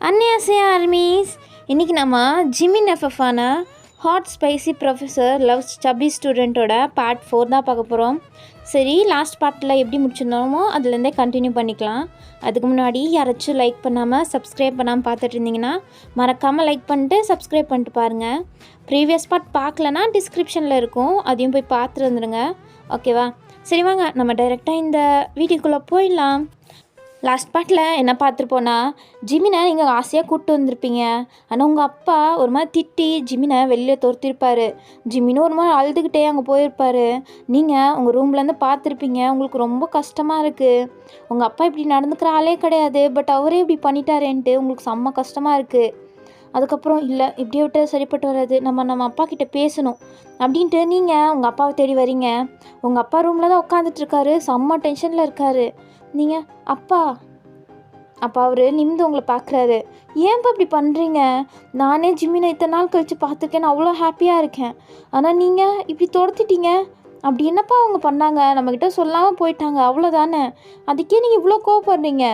அன்னியாசையா armies. இன்றைக்கி நம்ம Jimin எஃப்எஃபான hot spicy professor loves chubby ஸ்டூடெண்ட்டோட பார்ட் 4 தான் பார்க்க போகிறோம். சரி, லாஸ்ட் பார்ட்டில் எப்படி முடிச்சிருந்தோமோ அதுலேருந்தே கண்டினியூ பண்ணிக்கலாம். அதுக்கு முன்னாடி யாராச்சும் லைக் பண்ணாமல் சப்ஸ்கிரைப் பண்ணாமல் பார்த்துட்டு இருந்தீங்கன்னா மறக்காமல் லைக் பண்ணிட்டு சப்ஸ்கிரைப் பண்ணிட்டு பாருங்கள். ப்ரீவியஸ் பார்ட் பார்க்கலன்னா டிஸ்கிரிப்ஷனில் இருக்கும், அதையும் போய் பார்த்துட்டு வந்துடுங்க. ஓகேவா? சரி வாங்க நம்ம டைரெக்டாக இந்த வீடியோக்குள்ளே போயிடலாம். லாஸ்ட் பார்ட்டில் என்ன பார்த்துருப்போன்னா, ஜிமினை நீங்கள் ஆசையாக கூப்பிட்டு வந்திருப்பீங்க. ஆனால் உங்கள் அப்பா ஒரு மாதிரி திட்டி ஜிமினை வெளியில் துரத்திருப்பார். ஜிமினும் ஒரு மாதிரி அழுதுகிட்டே அங்கே போயிருப்பார். நீங்கள் உங்கள் ரூம்லேருந்து பார்த்துருப்பீங்க. உங்களுக்கு ரொம்ப கஷ்டமாக இருக்குது. உங்கள் அப்பா இப்படி நடந்துக்கிற ஆளே கிடையாது, பட் அவரே இப்படி பண்ணிட்டாரேன்ட்டு உங்களுக்கு செம்ம கஷ்டமாக இருக்குது. அதுக்கப்புறம் இல்லை, இப்படியே விட்டு சரிப்பட்டு வராது, நம்ம அப்பா கிட்டே பேசணும் அப்படின்ட்டு நீங்கள் உங்கள் அப்பாவை தேடி வரீங்க. உங்கள் அப்பா ரூமில் தான் உட்காந்துட்ருக்காரு, செம்ம டென்ஷனில் இருக்கார். நீங்கள் அப்பா அவர் நிமிந்து உங்களை பார்க்குறாரு. ஏன்ப்பா இப்படி பண்ணுறீங்க? நானே ஜிம்மினை இத்தனை நாள் கழித்து பார்த்துருக்கேன், நான் அவ்வளோ ஹாப்பியாக இருக்கேன். ஆனால் நீங்கள் இப்படி துரத்திட்டீங்க. அப்படி என்னப்பா அவங்க பண்ணாங்க? நம்மக்கிட்ட சொல்லாமல் போயிட்டாங்க, அவ்வளோதானே. அதுக்கே நீங்கள் இவ்வளோ கோவப்படுறீங்க.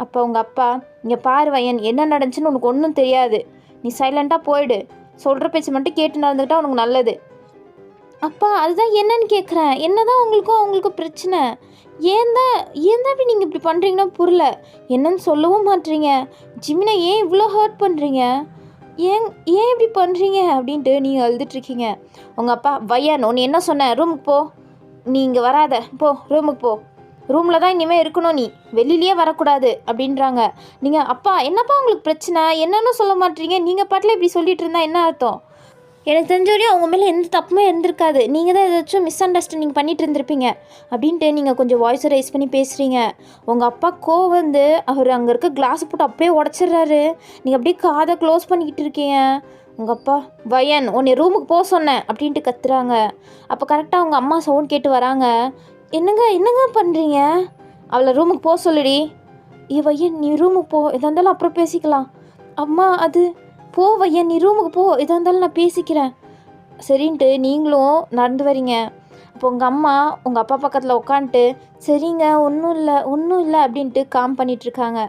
அப்போ உங்கள் அப்பா, இங்கே பாரு வயன், என்ன நடந்துச்சுன்னு உனக்கு ஒன்றும் தெரியாது, நீ சைலண்ட்டாக போயிடு, சொல்கிற பேச்சு மட்டும் கேட்டு நடந்துக்கிட்டால் உனக்கு நல்லது. அப்பா அதுதான் என்னன்னு கேட்குறேன். என்ன தான் அவங்களுக்கும் பிரச்சனை? ஏன் தான் இப்படி நீங்கள் இப்படி பண்ணுறீங்கன்னா புரியல. என்னன்னு சொல்லவும் மாட்டீங்க. ஜிமினை ஏன் இவ்வளோ ஹர்ட் பண்ணுறீங்க? ஏன் இப்படி பண்ணுறீங்க அப்படின்ட்டு நீங்கள் அழுதுட்ருக்கீங்க. உங்கள் அப்பா, வயன் ஒன்று என்ன சொன்னேன், ரூமுக்கு போ, நீ இங்கே வராத, போ ரூமுக்கு போ, ரூமில் தான் இனிமேல் இருக்கணும், நீ வெளியிலேயே வரக்கூடாது அப்படின்றாங்க. நீங்கள் அப்பா என்னப்பா உங்களுக்கு பிரச்சனை, என்னன்னு சொல்ல மாட்டீங்க, நீங்கள் பாட்டில் இப்படி சொல்லிட்டு இருந்தால் என்ன அர்த்தம்? எனக்கு தெரிஞ்ச வரையும் அவங்க மேலே எந்த தப்புமே இருந்திருக்காது, நீங்கள் தான் ஏதாச்சும் மிஸ் அண்டர்ஸ்டாண்டிங் பண்ணிகிட்டு இருந்திருப்பீங்க அப்படின்ட்டு நீங்கள் கொஞ்சம் வாய்ஸை ரைஸ் பண்ணி பேசுகிறீங்க. உங்கள் அப்பா வந்து அவர் அங்கே இருக்க கிளாஸ் போட்டு அப்படியே உடச்சிட்றாரு. நீங்கள் அப்படியே காதை க்ளோஸ் பண்ணிக்கிட்டு இருக்கீங்க. உங்கள் அப்பா, வயன் உன்னை ரூமுக்கு போக சொன்னேன் அப்படின்ட்டு கத்துறாங்க. அப்போ கரெக்டாக அவங்க அம்மா சவுண்ட் கேட்டு வராங்க. என்னங்க பண்ணுறீங்க? அவளை ரூமுக்கு போக சொல்லுடி. வயன் நீ ரூமுக்கு போ, எதாக இருந்தாலும் அப்புறம் பேசிக்கலாம். அம்மா அது போ வையன், நீ ரூமுக்கு போ, எதாக இருந்தாலும் நான் பேசிக்கிறேன். சரின்ட்டு நீங்களும் நடந்து வரீங்க. அப்போ உங்கள் அம்மா உங்கள் அப்பா பக்கத்தில் உட்காந்துட்டு, சரிங்க ஒன்றும் இல்லை அப்படின்ட்டு காம் பண்ணிகிட்ருக்காங்க.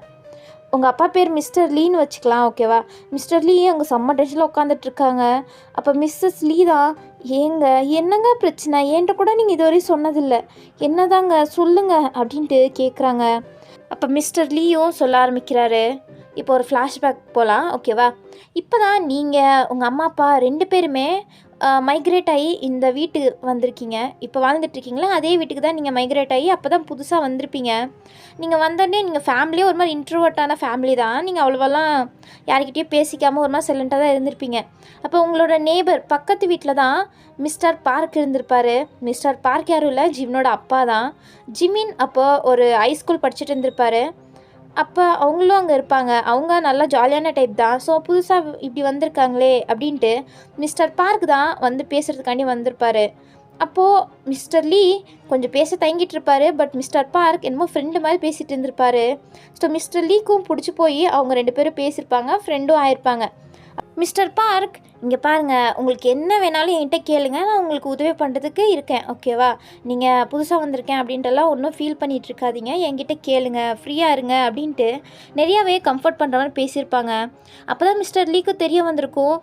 உங்கள் அப்பா பேர் மிஸ்டர் லீன்னு வச்சுக்கலாம், ஓகேவா? மிஸ்டர் லீ அங்கே செம்ம டென்ஷனில் உட்காந்துட்ருக்காங்க. அப்போ மிஸ்ஸஸ் லீ தான், என்னங்க பிரச்சனை, என்கிட்ட கூட நீங்கள் இதுவரையும் சொன்னதில்லை, என்னதாங்க சொல்லுங்க அப்படின்ட்டு கேட்குறாங்க. அப்போ மிஸ்டர் லீயும் சொல்ல ஆரம்பிக்கிறாரு. இப்போ ஒரு ஃப்ளாஷ்பேக் போகலாம், ஓகேவா? இப்போ தான் நீங்கள் உங்கள் அம்மா அப்பா 2 பேருமே மைக்ரேட் ஆகி இந்த வீட்டுக்கு வந்திருக்கீங்க. இப்போ வாழ்ந்துட்டுருக்கீங்களா அதே வீட்டுக்கு தான் நீங்கள் மைக்ரேட் ஆகி அப்போ தான் புதுசாக வந்திருப்பீங்க. நீங்கள் வந்தோடனே நீங்கள் ஃபேமிலியே ஒரு மாதிரி இன்ட்ரோவர்ட்டான ஃபேமிலி தான். நீங்கள் அவ்வளோவெல்லாம் யார்கிட்டையும் பேசிக்காமல் ஒரு மாதிரி சைலண்ட்டாக தான் இருந்திருப்பீங்க. அப்போ உங்களோட நேபர் பக்கத்து வீட்டில் தான் மிஸ்டர் பார்க் இருந்திருப்பார். மிஸ்டர் பார்க் யாரும் இல்லை, ஜிமினோட அப்பா தான். ஜிமின் அப்போ ஒரு ஹைஸ்கூல் படிச்சுட்டு இருந்திருப்பார். அப்போ அவங்களும் அங்கே இருப்பாங்க. அவங்க நல்லா ஜாலியான டைப் தான். ஸோ புதுசாக இப்படி வந்திருக்காங்களே அப்படின்ட்டு மிஸ்டர் பார்க் தான் வந்து பேசுகிறதுக்காண்டி வந்திருப்பார். அப்போது மிஸ்டர் லீ கொஞ்சம் பேச தயங்கிட்டு இருப்பார். பட் மிஸ்டர் பார்க் என்னமோ ஃப்ரெண்டு மாதிரி பேசிகிட்டு இருந்திருப்பார். ஸோ மிஸ்டர் லீக்கும் பிடிச்சி போய் அவங்க 2 பேரும் பேசியிருப்பாங்க, ஃப்ரெண்டும் ஆயிருப்பாங்க. மிஸ்டர் பார்க், இங்கே பாருங்கள், உங்களுக்கு என்ன வேணாலும் என்கிட்ட கேளுங்க, நான் உங்களுக்கு உதவி பண்ணுறதுக்கு இருக்கேன், ஓகேவா? நீங்கள் புதுசாக வந்திருக்கேன் அப்படின்ட்டுலாம் ஒன்றும் ஃபீல் பண்ணிகிட்டு இருக்காதீங்க, என்கிட்ட கேளுங்க, ஃப்ரீயாக இருங்க அப்படின்ட்டு நிறையாவே கம்ஃபர்ட் பண்ணுற மாதிரி பேசியிருப்பாங்க. அப்போ தான் மிஸ்டர் லீக்கு தெரிய வந்திருக்கும்,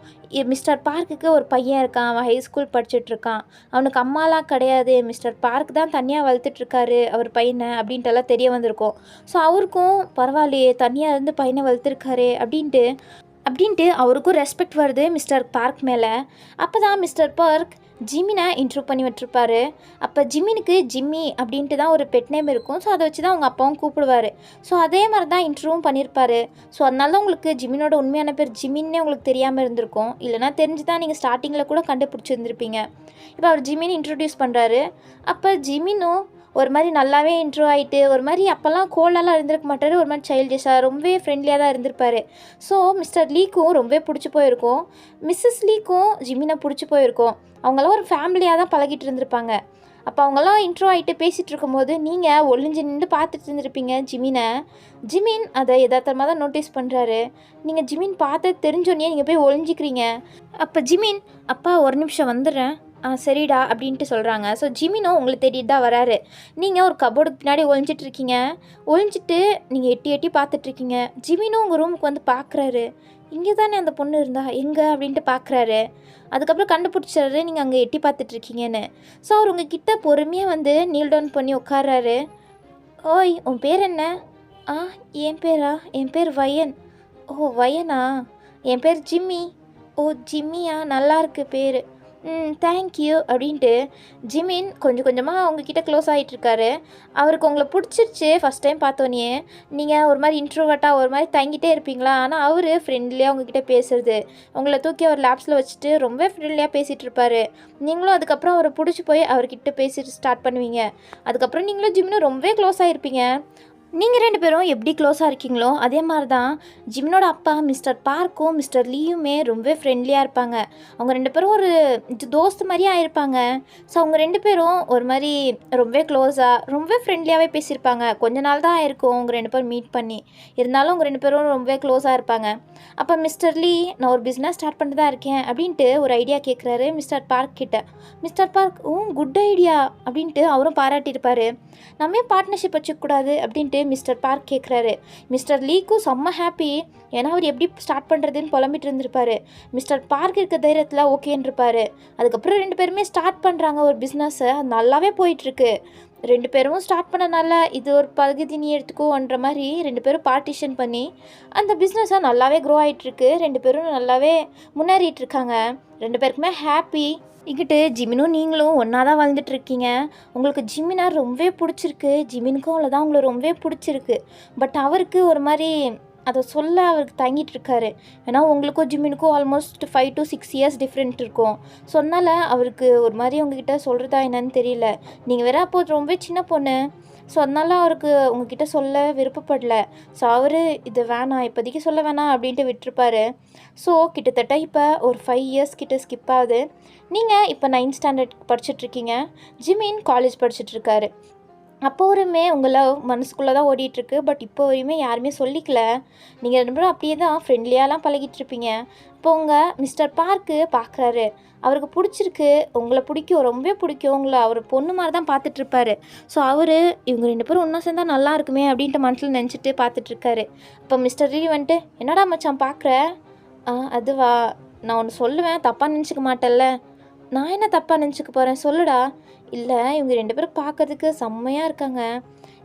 மிஸ்டர் பார்க்குக்கு ஒரு பையன் இருக்கான், அவன் ஹைஸ்கூல் படிச்சுட்ருக்கான், அவனுக்கு அம்மாலாம் கிடையாது, மிஸ்டர் பார்க் தான் தனியாக வளர்த்துட்ருக்காரு அவர் பையனை அப்படின்ட்டுலாம் தெரிய வந்திருக்கும். ஸோ அவருக்கும் பரவாயில்லையே, தனியாக இருந்து பையனை வளர்த்துருக்காரு அப்படின்ட்டு அவருக்கும் ரெஸ்பெக்ட் வருது மிஸ்டர் பார்க் மேலே. அப்போ தான் மிஸ்டர் பார்க் ஜிமினை இன்ட்ரூவ் பண்ணி விட்டுருப்பாரு. அப்போ ஜிமினுக்கு ஜிம்மி அப்படின்ட்டு தான் ஒரு பெட் நேம் இருக்கும். ஸோ அதை வச்சு தான் அவங்க அப்பாவும் கூப்பிடுவார். ஸோ அதே மாதிரி தான் இன்ட்ரூவும் பண்ணியிருப்பார். ஸோ அதனால தான் உங்களுக்கு ஜிமினோட உண்மையான பேர் ஜிமின்னே உங்களுக்கு தெரியாமல் இருந்திருக்கும். இல்லைனா தெரிஞ்சு தான் நீங்கள் ஸ்டார்டிங்கில் கூட கண்டுபிடிச்சிருந்துருப்பீங்க. இப்போ அவர் ஜிமின் இன்ட்ரடியூஸ் பண்ணுறாரு. அப்போ ஜிமினும் ஒரு மாதிரி நல்லாவே இன்ட்ரோ ஆகிட்டு, ஒரு மாதிரி அப்போல்லாம் கோலெல்லாம் இருந்திருக்க மாட்டார், ஒரு மாதிரி சைல்டிஷாக ரொம்பவே ஃப்ரெண்ட்லியாக தான் இருந்திருப்பார். ஸோ மிஸ்டர் லீக்கும் ரொம்பவே பிடிச்சி போயிருக்கும், மிஸ்ஸஸ் லீக்கும் ஜிமினை பிடிச்சி போயிருக்கும். அவங்களாம் ஒரு ஃபேமிலியாக தான் பழகிட்டு இருந்திருப்பாங்க. அப்போ அவங்களாம் இன்ட்ரோ ஆகிட்டு பேசிகிட்டு இருக்கும்போது நீங்கள் ஒளிஞ்சு நின்று பார்த்துட்டு இருந்திருப்பீங்க ஜிமினை. ஜிமின் அதை யதார்த்தமாக தான் நோட்டீஸ் பண்ணுறாரு. நீங்கள் ஜிமின் பார்த்து தெரிஞ்சோன்னே நீங்கள் போய் ஒளிஞ்சிக்கிறீங்க. அப்போ ஜிமின், அப்பா ஒரு நிமிஷம் வந்துடுறேன் சரிடா அப்படின்ட்டு சொல்கிறாங்க. ஸோ ஜிமினும் உங்களை தேடிட்டு தான் வராரு. நீங்கள் ஒரு கபோர்டுக்கு பின்னாடி ஒளிஞ்சிட்டு இருக்கீங்க. ஒளிஞ்சிட்டு நீங்கள் எட்டி எட்டி பார்த்துட்ருக்கீங்க. ஜிமினும் உங்கள் ரூமுக்கு வந்து பார்க்குறாரு. இங்கே தானே அந்த பொண்ணு இருந்தா, எங்கே அப்படின்ட்டு பார்க்குறாரு. அதுக்கப்புறம் கண்டுபிடிச்சாரு நீங்கள் அங்கே எட்டி பார்த்துட்ருக்கீங்கன்னு. ஸோ அவர் உங்ககிட்ட பொறுமையாக வந்து நீல் டவுன் பண்ணி உட்கார்றாரு. ஓய், உன் பேர் என்ன? ஆ, என் பேரா? என் பேர் வயன். ஓ, வயனா? என் பேர் ஜிம்மி. ஓ, ஜிம்மியா? நல்லா இருக்கு பேர். தேங்க்யூ அப்படின்ட்டு ஜிமின் கொஞ்சம் கொஞ்சமாக அவங்கக்கிட்ட க்ளோஸ் ஆகிட்டுருக்காரு. அவருக்கு உங்களை பிடிச்சிருச்சு ஃபஸ்ட் டைம் பார்த்தோன்னே. நீங்கள் ஒரு மாதிரி இன்ட்ரோவர்ட்டாக ஒரு மாதிரி தங்கிட்டே இருப்பீங்களா, ஆனால் அவர் ஃப்ரெண்ட்லியாக உங்ககிட்ட பேசுறது, உங்களை தூக்கி அவர் லேப்ஸில் வச்சுட்டு ரொம்ப ஃப்ரெண்ட்லியாக பேசிகிட்டு இருப்பார். நீங்களும் அதுக்கப்புறம் அவரை பிடிச்சி போய் அவர்கிட்ட பேசிட்டு ஸ்டார்ட் பண்ணுவீங்க. அதுக்கப்புறம் நீங்களும் ஜிமினும் ரொம்பவே க்ளோஸ் ஆகிருப்பீங்க. நீங்கள் 2 பேரும் எப்படி க்ளோஸாக இருக்கீங்களோ அதே மாதிரி தான் ஜிமினோட அப்பா மிஸ்டர் பார்க்கும் மிஸ்டர் லீயுமே ரொம்ப ஃப்ரெண்ட்லியாக இருப்பாங்க. அவங்க 2 பேரும் ஒரு தோஸ்து மாதிரியே ஆயிருப்பாங்க. ஸோ அவங்க 2 பேரும் ஒரு மாதிரி ரொம்ப க்ளோஸாக ரொம்ப ஃப்ரெண்ட்லியாகவே பேசியிருப்பாங்க. கொஞ்ச நாள் தான் ஆயிருக்கும் அவங்க 2 பேரும் மீட் பண்ணி. இருந்தாலும் அவங்க 2 பேரும் ரொம்ப க்ளோஸாக இருப்பாங்க. அப்போ மிஸ்டர் லீ, நான் ஒரு பிஸ்னஸ் ஸ்டார்ட் பண்ணிட்டு தான் இருக்கேன் அப்படின்ட்டு ஒரு ஐடியா கேட்குறாரு மிஸ்டர் பார்க் கிட்ட. மிஸ்டர் பார்க், குட் ஐடியா அப்படின்ட்டு அவரும் பாராட்டியிருப்பார். நம்ம பார்ட்னர்ஷிப் வச்சுக்கூடாது அப்படின்ட்டு மிஸ்டர் பார்க் கேட்குறாரு. மிஸ்டர் லீக்கும் செம்ம ஹாப்பி. ஏன்னா அவர் எப்படி ஸ்டார்ட் பண்ணுறதுன்னு புலம்பிட்டு இருந்திருப்பாரு. மிஸ்டர் பார்க் இருக்க தைரியத்தில் ஓகேன்னு இருப்பார். அதுக்கப்புறம் 2 பேருமே ஸ்டார்ட் பண்ணுறாங்க ஒரு பிஸ்னஸை. அது நல்லாவே போயிட்டுருக்கு. 2 பேரும் ஸ்டார்ட் பண்ணனால இது ஒரு பகுதி நீ எடுத்துக்கோன்ற மாதிரி 2 பேரும் பார்ட்டிஷன் பண்ணி அந்த பிஸ்னஸை நல்லாவே க்ரோ ஆகிட்டுருக்கு. 2 பேரும் நல்லாவே முன்னேறிட்டுருக்காங்க. 2 பேருக்குமே ஹாப்பி. இங்கிட்டு ஜிமினும் நீங்களும் ஒன்றா தான் வாழ்ந்துட்டுருக்கீங்க. உங்களுக்கு ஜிமினா ரொம்பவே பிடிச்சிருக்கு. ஜிமினுக்கும் அவ்வளோதான் உங்களை ரொம்பவே பிடிச்சிருக்கு. பட் அவருக்கு ஒரு மாதிரி அதை சொல்ல அவருக்கு தங்கிட்டு இருக்காரு. ஏன்னா உங்களுக்கும் ஜிமினுக்கும் ஆல்மோஸ்ட் 5 to 6 இயர்ஸ் டிஃப்ரெண்ட் இருக்கும். ஸோ அதனால் அவருக்கு ஒரு மாதிரி உங்ககிட்ட சொல்கிறதா என்னன்னு தெரியல. நீங்கள் வேற அப்போ ரொம்ப சின்ன பொண்ணு. ஸோ அதனால் அவருக்கு உங்ககிட்ட சொல்ல விருப்பப்படல. ஸோ அவர் இது வேணாம், இப்போதைக்கு சொல்ல வேணாம் அப்படின்ட்டு விட்டுருப்பாரு. ஸோ கிட்டத்தட்ட இப்போ ஒரு 5 இயர்ஸ் கிட்ட ஸ்கிப் ஆகுது. நீங்கள் இப்போ 9th ஸ்டாண்டர்ட் படிச்சுட்ருக்கீங்க. ஜிமின் காலேஜ் படிச்சுட்ருக்காரு. அப்போ வரையுமே உங்கள் லவ் மனசுக்குள்ளே தான் ஓடிட்டுருக்கு. பட் இப்போ வரையுமே யாருமே சொல்லிக்கல. நீங்கள் 2 பேரும் அப்படியே தான் ஃப்ரெண்ட்லியாலாம் பழகிட்டுருப்பீங்க. இப்போ உங்கள் மிஸ்டர் பார்க்கு பார்க்குறாரு. அவருக்கு பிடிச்சிருக்கு, உங்களை பிடிக்கும், ரொம்ப பிடிக்கும். உங்களை அவர் பொண்ணு மாதிரி தான் பார்த்துட்ருப்பாரு. ஸோ அவர் இவங்க 2 பேரும் ஒன்றா சேர்ந்தால் நல்லா இருக்குமே அப்படின்ட்டு மனசில் நினச்சிட்டு பார்த்துட்ருக்காரு. அப்போ மிஸ்டர் லீ வந்துட்டு, என்னடா மச்சான் பார்க்குற? அதுவா, நான் ஒன்று சொல்லுவேன், தப்பாக நினச்சிக்க மாட்டேல்ல? நான் என்ன தப்பாக நினச்சிக்க போகிறேன், சொல்லுடா. இல்லை, இவங்க 2 பேரும் பார்க்கறதுக்கு செம்மையாக இருக்காங்க.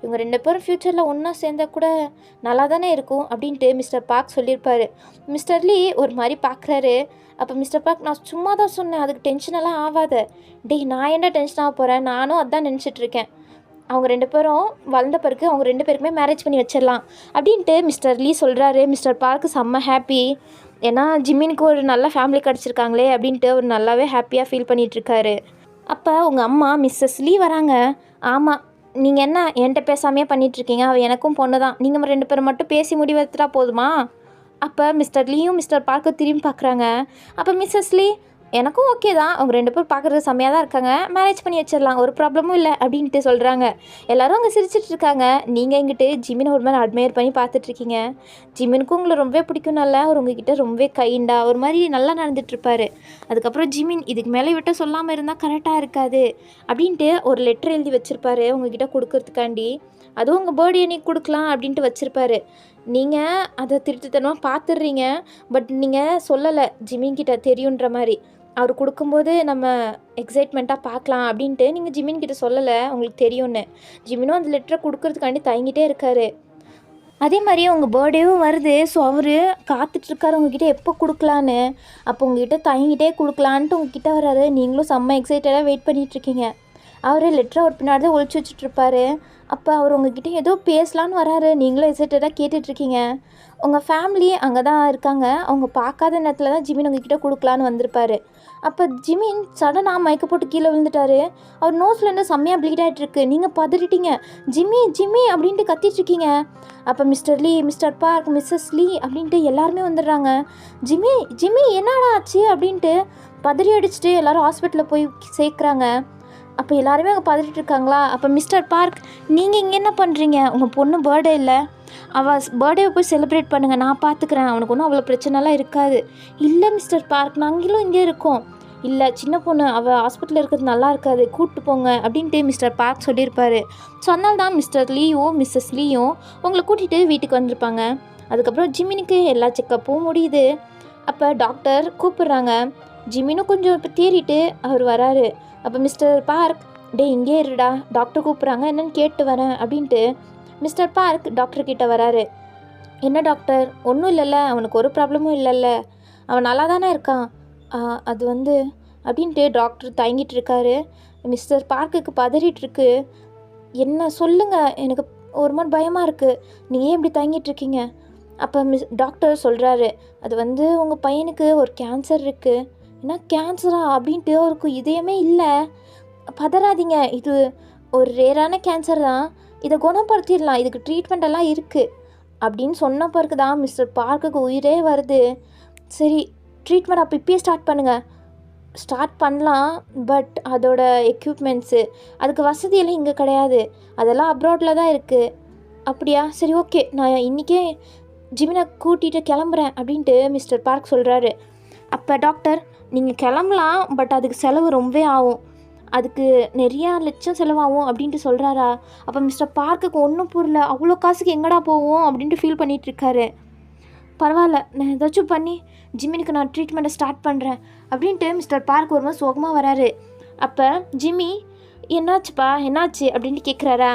இவங்க 2 பேரும் ஃப்யூச்சரில் ஒன்றா சேர்ந்தால் கூட நல்லா தானே இருக்கும் அப்படின்ட்டு மிஸ்டர் பார்க் சொல்லியிருப்பார். மிஸ்டர் லீ ஒரு மாதிரி பார்க்குறாரு. அப்போ மிஸ்டர் பார்க், நான் சும்மா தான் சொன்னேன், அதுக்கு டென்ஷனெல்லாம் ஆகாத. டேய், நான் என்ன டென்ஷன் ஆக போகிறேன், நானும் அதான் நினச்சிட்ருக்கேன். அவங்க 2 பேரும் வளர்ந்த பிறகு அவங்க 2 பேருக்குமே மேரேஜ் பண்ணி வச்சிடலாம் அப்படின்ட்டு மிஸ்டர் லீ சொல்கிறாரு. மிஸ்டர் பார்க்கு செம்ம ஹாப்பி. ஏன்னா ஜிம்மினுக்கு ஒரு நல்ல ஃபேமிலி கிடச்சிருக்காங்களே அப்படின்ட்டு அவர் நல்லாவே ஹாப்பியாக ஃபீல் பண்ணிகிட்ருக்காரு. அப்போ உங்கள் அம்மா மிஸ்ஸஸ் லீ வராங்க. ஆமாம், நீங்கள் என்ன என்கிட்ட பேசாமையே பண்ணிகிட்ருக்கீங்க, அவள் எனக்கும் பொண்ணு தான், நீங்கள் 2 பேரும் மட்டும் பேசி முடிவெடுத்துட்டா போதுமா? அப்போ மிஸ்டர் லீயும் மிஸ்டர் பார்க்கும் திரும்பி பார்க்குறாங்க. அப்போ மிஸ்ஸஸ் லீ, எனக்கும் ஓகே தான், அவங்க 2 பேரும் பார்க்குறது செம்மையாக தான் இருக்காங்க, மேரேஜ் பண்ணி வச்சிடலாம், ஒரு ப்ராப்ளமும் இல்லை அப்படின்ட்டு சொல்கிறாங்க. எல்லோரும் அங்கே சிரிச்சிட்டு இருக்காங்க. நீங்கள் எங்கிட்ட ஜிமினை ஒரு மாதிரி அட்மையர் பண்ணி பார்த்துட்ருக்கீங்க. ஜிமினுக்கும் உங்களை ரொம்ப பிடிக்கும். நல்லா அவர் உங்ககிட்ட ரொம்ப கைண்டாக ஒரு மாதிரி நல்லா நடந்துகிட்ருப்பார். அதுக்கப்புறம் ஜிமின், இதுக்கு மேலே விட்டு சொல்லாமல் இருந்தால் கரெக்டாக இருக்காது அப்படின்ட்டு ஒரு லெட்டர் எழுதி வச்சுருப்பாரு உங்ககிட்ட கொடுக்கறதுக்காண்டி. அதுவும் உங்கள் பர்த்டே அன்னைக்கு கொடுக்கலாம் அப்படின்ட்டு வச்சுருப்பாரு. நீங்கள் அதை திருட்டுத்தனமாக பார்த்துடுறீங்க. பட் நீங்கள் சொல்லலை ஜிமின்கிட்ட தெரியுன்ற மாதிரி. அவர் கொடுக்கும்போது நம்ம எக்ஸைட்மெண்ட்டாக பார்க்கலாம் அப்படின்ட்டு நீங்கள் ஜிமின்கிட்ட சொல்லலை, உங்களுக்கு தெரியும்னு. ஜிமினும் அந்த லெட்டரை கொடுக்கறதுக்காண்டி தயங்கிட்டே இருக்கார். அதே மாதிரியே உங்கள் பர்த்டேவும் வருது. ஸோ அவர் காத்துட்ருக்காரு உங்ககிட்ட எப்போ கொடுக்கலான்னு. அப்போ உங்ககிட்ட தயங்கிட்டே கொடுக்கலான்ட்டு உங்ககிட்ட வராரு. நீங்களும் செம்ம எக்ஸைட்டடாக வெயிட் பண்ணிகிட்ருக்கீங்க. அவர் லெட்டரை ஒரு பின்னாடி தான் ஒழிச்சு வச்சுட்ருப்பாரு. அப்போ அவர் உங்ககிட்ட ஏதோ பேசலான்னு வராரு. நீங்களும் எக்ஸைட்டடாக கேட்டுட்ருக்கீங்க. உங்கள் ஃபேமிலி அங்கே தான் இருக்காங்க. அவங்க பார்க்காத நேரத்தில் தான் ஜிமின் உங்ககிட்ட கொடுக்கலான்னு வந்திருப்பார். அப்போ ஜிமின் சடனாக மயக்க போட்டு கீழே விழுந்துட்டார். அவர் நோஸ்லேருந்து செம்மையாக ப்ளீட் ஆகிட்டுருக்கு. நீங்கள் பதறிட்டீங்க. ஜிம்மி ஜிம்மி அப்படின்ட்டு கத்திட்ருக்கீங்க. அப்போ மிஸ்டர் லீ, மிஸ்டர் பார்க், மிஸ்ஸஸ் லீ அப்படின்ட்டு எல்லாருமே வந்துடுறாங்க. ஜிம்மி ஜிம்மி என்னடா ஆச்சு அப்படின்ட்டு பதறி அடிச்சுட்டு எல்லோரும் ஹாஸ்பிட்டலில் போய் சேர்க்குறாங்க. அப்போ எல்லாருமே அங்கே பதறிட்டு இருக்காங்களா? அப்போ மிஸ்டர் பார்க், நீங்கள் இங்கே என்ன பண்ணுறீங்க? உங்கள் பொண்ணு பர்த்டே இல்லை, அவள் பர்த்டேவை போய் செலிப்ரேட் பண்ணுங்கள், நான் பார்த்துக்கிறேன், அவனுக்கு ஒன்றும் அவ்வளோ பிரச்சனைலாம் இருக்காது. இல்லை மிஸ்டர் பார்க், நாங்களும் இங்கே இருக்கோம். இல்லை சின்ன பொண்ணு அவள் ஹாஸ்பிட்டலில் இருக்கிறது நல்லா இருக்காது, கூப்பிட்டு போங்க அப்படின்ட்டு மிஸ்டர் பார்க் சொல்லியிருப்பார். ஸோ அதனால தான் மிஸ்டர் லீயும் மிஸ்ஸஸ் லீயும் உங்களை கூட்டிகிட்டு வீட்டுக்கு வந்திருப்பாங்க. அதுக்கப்புறம் ஜிமினுக்கு எல்லா செக்கப்பும் முடியுது. அப்போ டாக்டர் கூப்பிட்றாங்க. ஜிமினும் கொஞ்சம் இப்போ தேறிட்டு அவர் வராரு. அப்போ மிஸ்டர் பார்க், டே இங்கே இருடா, டாக்டர் கூப்பிட்றாங்க, என்னென்னு கேட்டு வரேன் அப்படின்ட்டு மிஸ்டர் பார்க் டாக்டர்கிட்ட வராரு. என்ன டாக்டர், ஒன்றும் இல்லைல்ல, அவனுக்கு ஒரு ப்ராப்ளமும் இல்லைல்ல, அவன் நல்லா தானே இருக்கான். அது வந்து அப்படின்ட்டு டாக்டர் தயங்கிட்டு இருக்காரு. மிஸ்டர் பார்க்குக்கு பதறிட்டுருக்கு. என்ன சொல்லுங்கள், எனக்கு ஒரு மாதிரி பயமாக இருக்குது, நீங்கள் ஏன் இப்படி தயங்கிட்டு இருக்கீங்க? அப்போ டாக்டர் சொல்கிறாரு, அது வந்து உங்கள் பையனுக்கு ஒரு கேன்சர் இருக்குது. என்ன கேன்சரா அப்படின்ட்டு, அவருக்கு இதயமே இல்லை, பதறாதீங்க, இது ஒரு ரேரான கேன்சர் தான், இதை குணப்படுத்திடலாம், இதுக்கு ட்ரீட்மெண்ட் எல்லாம் இருக்குது அப்படின்னு சொன்ன பிறகு தான் மிஸ்டர் பார்க்குக்கு உயிரே வருது. சரி, ட்ரீட்மெண்ட் அப்போ இப்பயே ஸ்டார்ட் பண்ணுங்கள். ஸ்டார்ட் பண்ணலாம், பட் அதோட எக்யூப்மெண்ட்ஸு அதுக்கு வசதியெல்லாம் இங்கே கிடையாது, அதெல்லாம் அப்ராடில் தான் இருக்குது. அப்படியா, சரி ஓகே, நான் இன்றைக்கே ஜிமினை கூட்டிகிட்டு கிளம்புறேன் அப்படின்ட்டு மிஸ்டர் பார்க் சொல்கிறாரு. அப்போ டாக்டர், நீங்கள் கிளம்பலாம், பட் அதுக்கு செலவு ரொம்பவே ஆகும், அதுக்கு நிறையா லட்சம் செலவாகும் அப்படின்ட்டு சொல்கிறாரா. அப்போ மிஸ்டர் பார்க்குக்கு ஒன்றும் புரியல, அவ்வளோ காசுக்கு எங்கடா போவோம் அப்படின்ட்டு ஃபீல் பண்ணிகிட்ருக்காரு. பரவாயில்ல, நான் ஏதாச்சும் பண்ணி ஜிம்மினுக்கு நான் ட்ரீட்மெண்ட்டை ஸ்டார்ட் பண்ணுறேன் அப்படின்ட்டு மிஸ்டர் பார்க் ஒரு மாதிரி சோகமாக வராரு. அப்போ ஜிம்மி, என்னாச்சுப்பா என்னாச்சு அப்படின்ட்டு கேட்குறாரா.